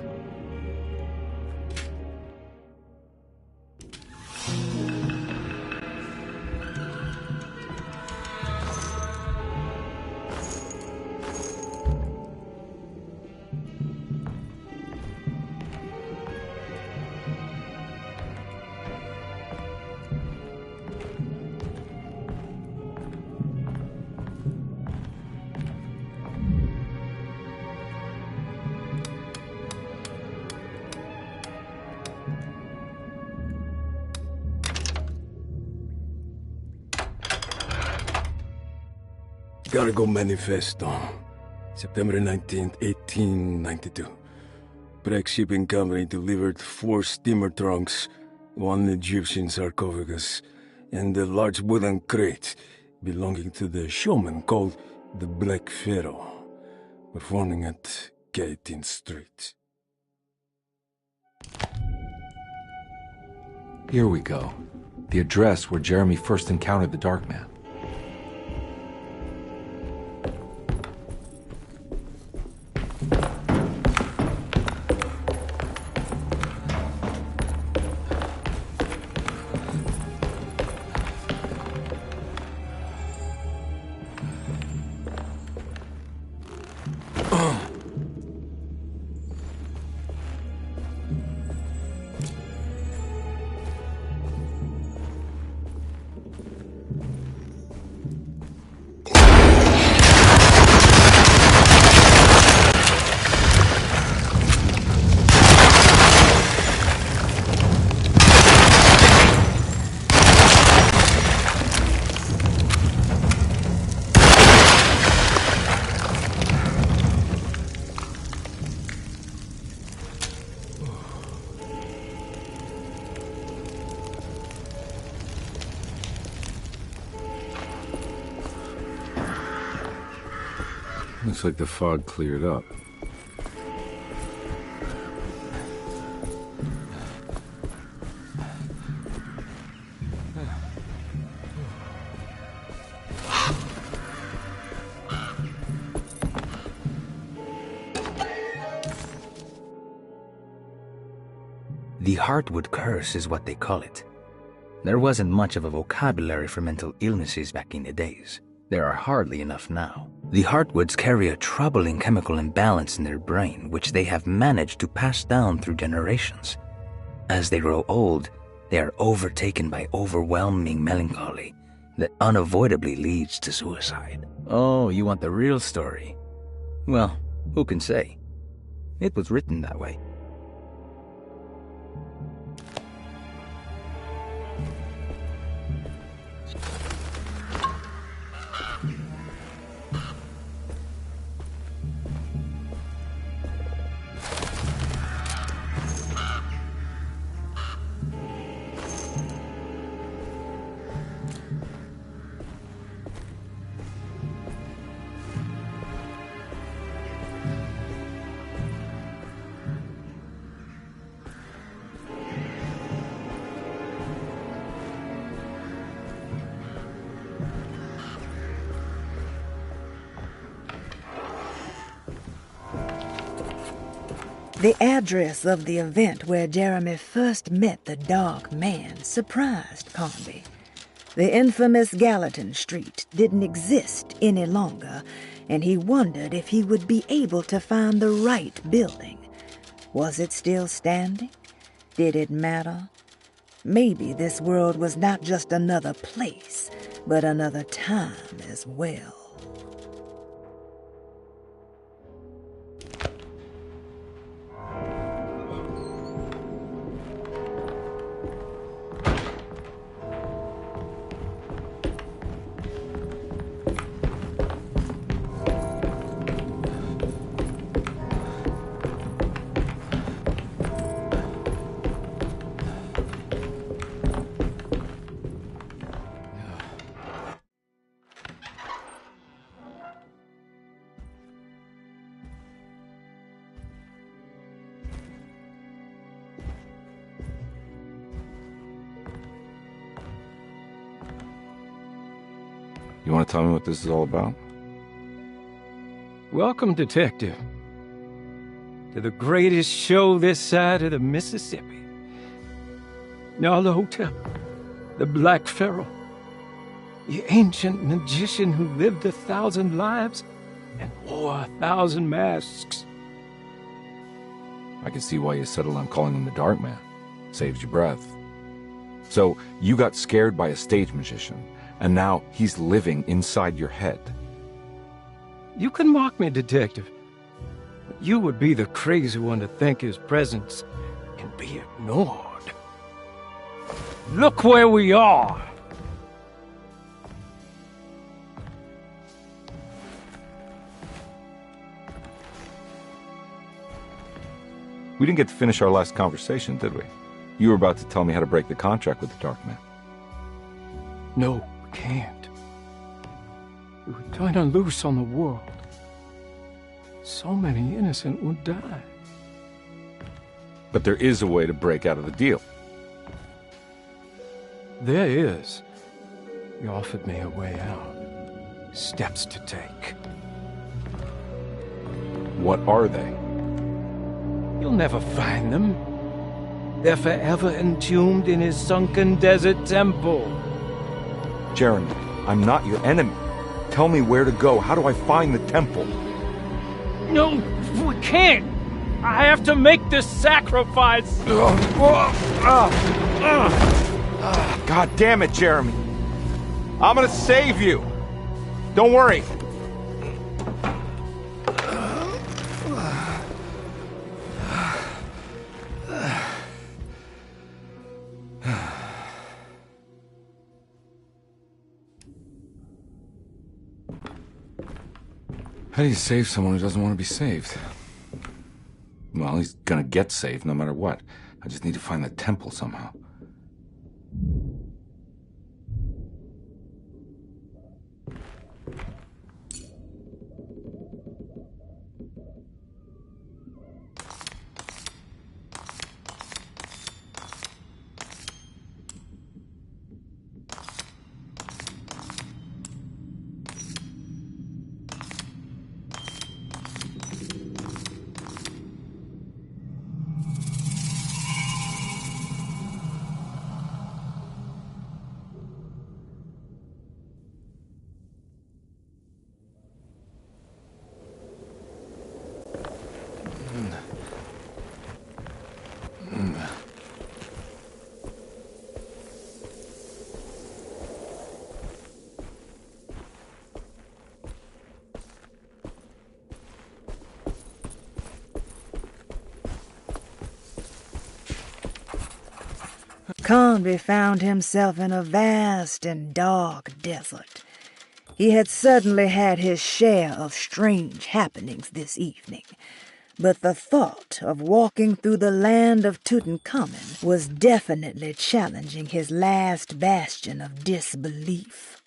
Cargo Manifesto, September 19th, 1892. Breck Shipping Company delivered 4 steamer trunks, 1 Egyptian sarcophagus, and a large wooden crate belonging to the showman called the Black Pharaoh, performing at 18th Street. Here we go. The address where Jeremy first encountered the Dark Man. Looks like the fog cleared up. The Heartwood Curse is what they call it. There wasn't much of a vocabulary for mental illnesses back in the days. There are hardly enough now. The Heartwoods carry a troubling chemical imbalance in their brain, which they have managed to pass down through generations. As they grow old, they are overtaken by overwhelming melancholy that unavoidably leads to suicide. Oh, you want the real story? Well, who can say? It was written that way. The address of the event where Jeremy first met the Dark Man surprised Conby. The infamous Gallatin Street didn't exist any longer, and he wondered if he would be able to find the right building. Was it still standing? Did it matter? Maybe this world was not just another place, but another time as well. You want to tell me what this is all about? Welcome, Detective, to the greatest show this side of the Mississippi. Nyarlathotep, the Black Pharaoh, the ancient magician who lived 1,000 lives and wore 1,000 masks. I can see why you settled on calling him the Dark Man. Saves your breath. So, you got scared by a stage magician, and now he's living inside your head. You can mock me, Detective, but you would be the crazy one to think his presence can be ignored. Look where we are! We didn't get to finish our last conversation, did we? You were about to tell me how to break the contract with the Dark Man. No, we can't. We would turn on loose on the world. So many innocent would die. But there is a way to break out of the deal. There is. You offered me a way out. Steps to take. What are they? You'll never find them. They're forever entombed in his sunken desert temple. Jeremy, I'm not your enemy. Tell me where to go. How do I find the temple? No, we can't. I have to make this sacrifice. God damn it, Jeremy. I'm gonna save you. Don't worry. How do you save someone who doesn't want to be saved? Well, he's gonna get saved no matter what. I just need to find the temple somehow. Conry found himself in a vast and dark desert. He had certainly had his share of strange happenings this evening, but the thought of walking through the land of Tutankhamun was definitely challenging his last bastion of disbelief.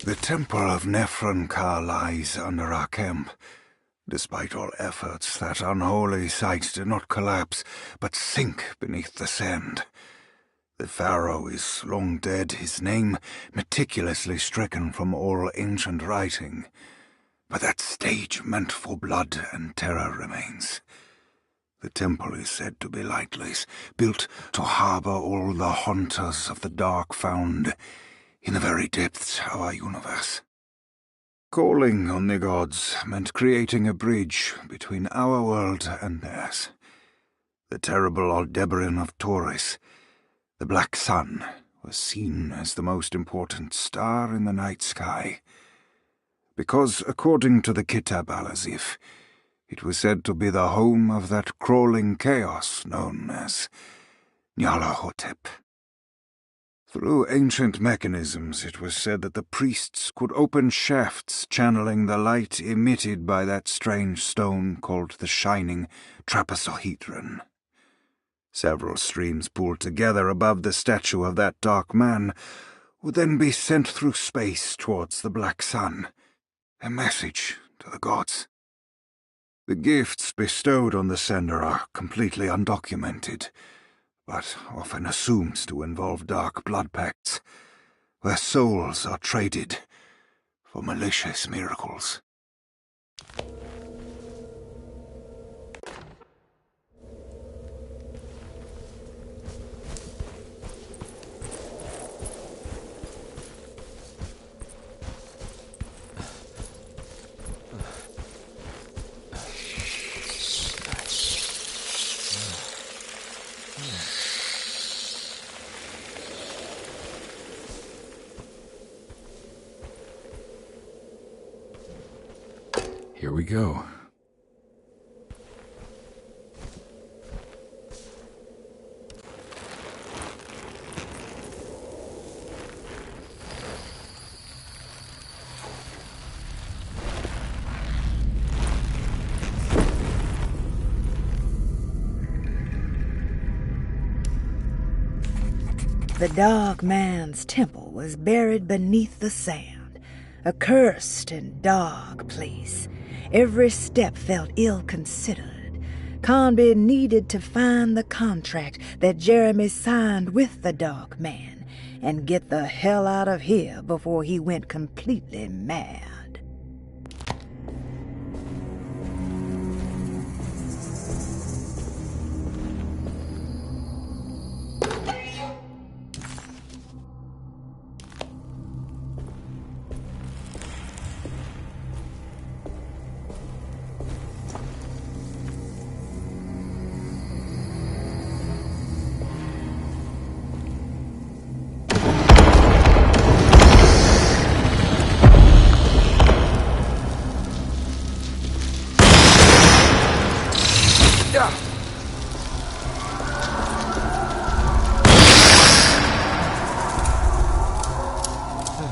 The Temple of Nephron-Ka lies under our camp. Despite all efforts, that unholy site did not collapse, but sink beneath the sand. The pharaoh is long dead, his name meticulously stricken from all ancient writing. But that stage meant for blood and terror remains. The temple is said to be lightless, built to harbor all the haunters of the dark found in the very depths of our universe. Calling on the gods meant creating a bridge between our world and theirs. The terrible Aldebaran of Taurus, the Black Sun, was seen as the most important star in the night sky, because, according to the Kitab al-Azif, it was said to be the home of that crawling chaos known as Nyarlathotep. Through ancient mechanisms, it was said that the priests could open shafts channeling the light emitted by that strange stone called the Shining Trapezohedron. Several streams pooled together above the statue of that dark man would then be sent through space towards the Black Sun, a message to the gods. The gifts bestowed on the sender are completely undocumented, but often assumed to involve dark blood pacts, where souls are traded for malicious miracles. Here we go. The Dark Man's temple was buried beneath the sand, a cursed and dark place. Every step felt ill-considered. Conry needed to find the contract that Jeremy signed with the Dark Man and get the hell out of here before he went completely mad.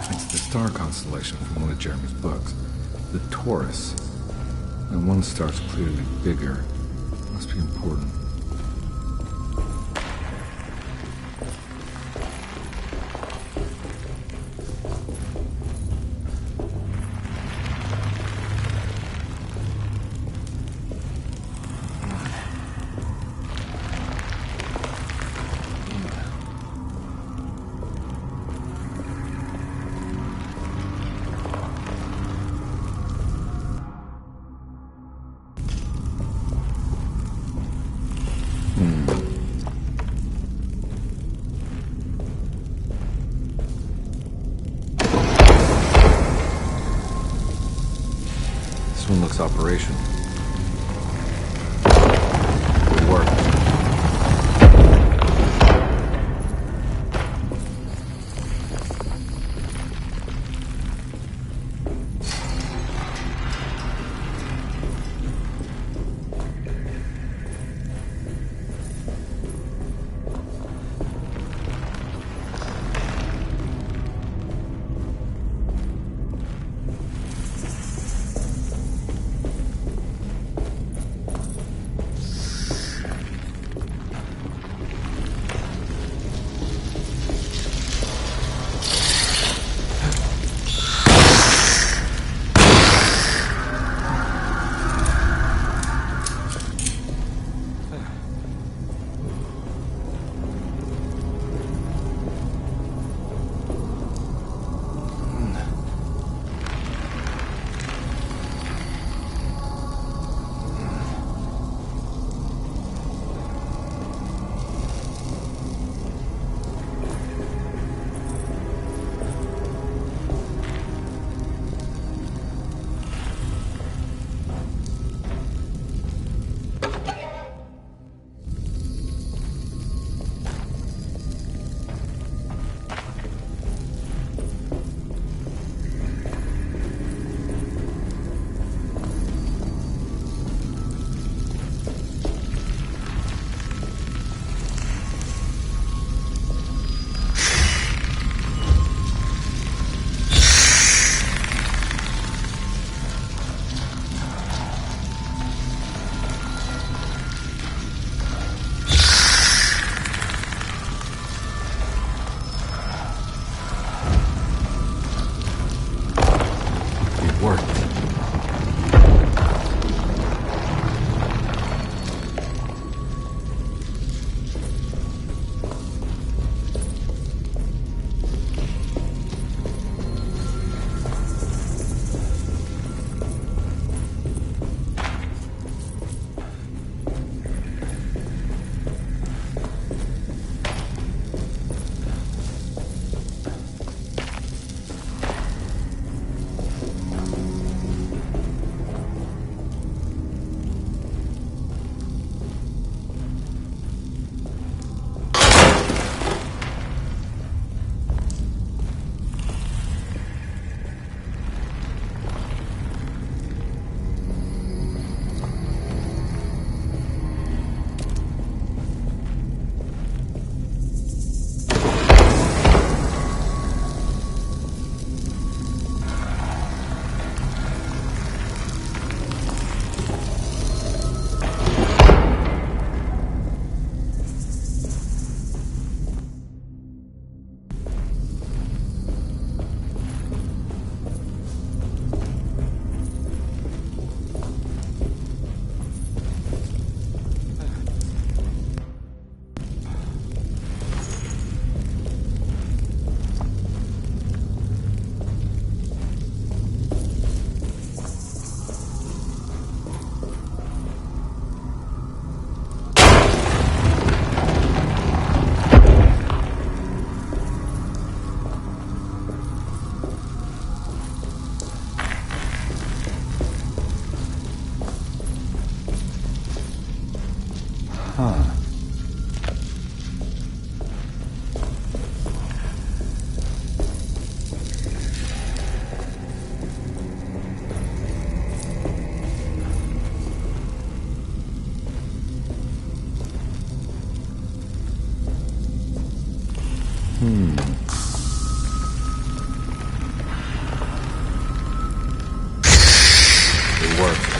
It's the star constellation from one of Jeremy's books. The Taurus. And one star's clearly bigger. Must be important. This one looks operational. Good work. work.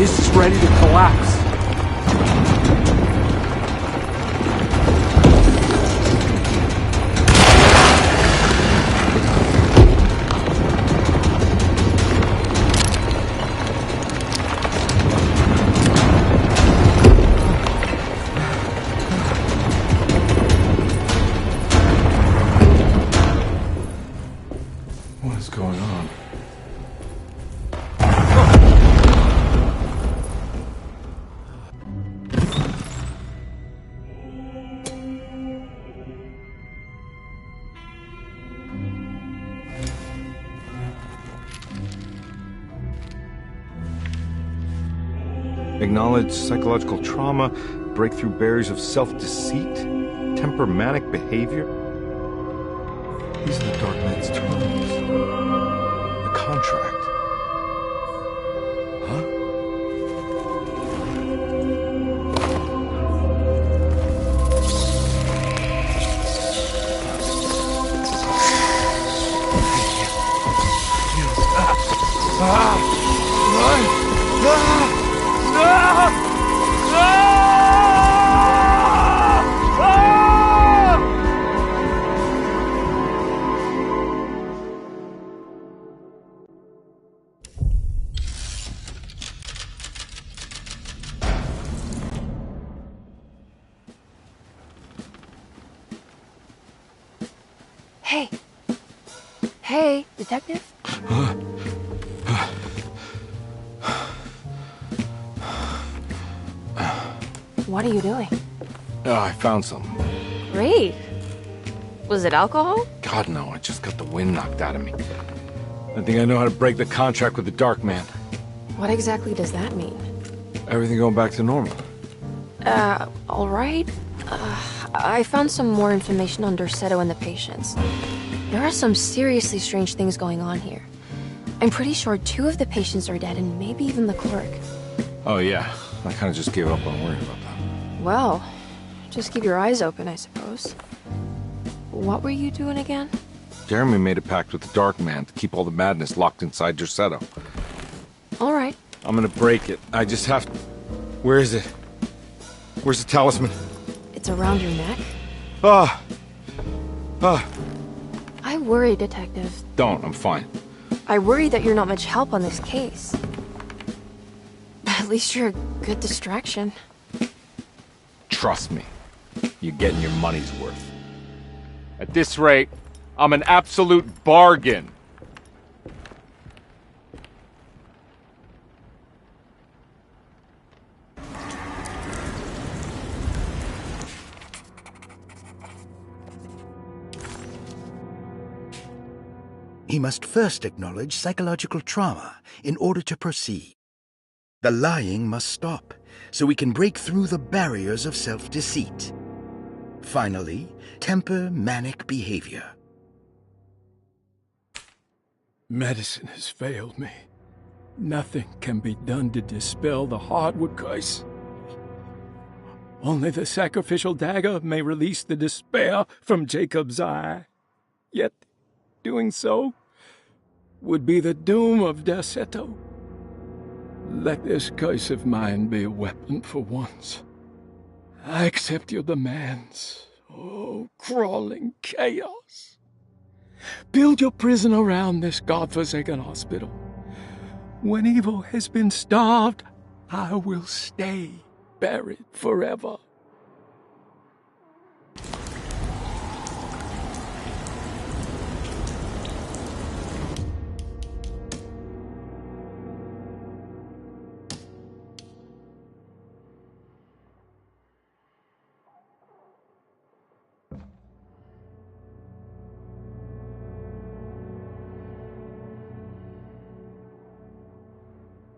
This is ready to collapse. What is going on? Acknowledge psychological trauma, break through barriers of self-deceit, temper manic behavior. These are the Dark Man's terms. The contract. Huh? Hey. Hey, detective? What are you doing? Oh, I found something. Great. Was it alcohol? God, no, I just got the wind knocked out of me. I think I know how to break the contract with the Dark Man. What exactly does that mean? Everything going back to normal. All right. I found some more information on Derceto and the patients. There are some seriously strange things going on here. I'm pretty sure 2 of the patients are dead and maybe even the clerk. Oh, yeah. I kind of just gave up on worrying about that. Well, just keep your eyes open, I suppose. What were you doing again? Jeremy made a pact with the Dark Man to keep all the madness locked inside Derceto. All right. I'm gonna break it. I just have to... Where is it? Where's the talisman? It's around your neck? I worry, Detective. Don't. I'm fine. I worry that you're not much help on this case. At least you're a good distraction. Trust me. You're getting your money's worth. At this rate, I'm an absolute bargain. He must first acknowledge psychological trauma in order to proceed. The lying must stop, so we can break through the barriers of self-deceit. Finally, temper manic behavior. Medicine has failed me. Nothing can be done to dispel the hardwood curse. Only the sacrificial dagger may release the despair from Jacob's eye. Yet, doing so would be the doom of Derceto. Let this curse of mine be a weapon for once. I accept your demands. Oh, crawling chaos. Build your prison around this godforsaken hospital. When evil has been starved, I will stay buried forever.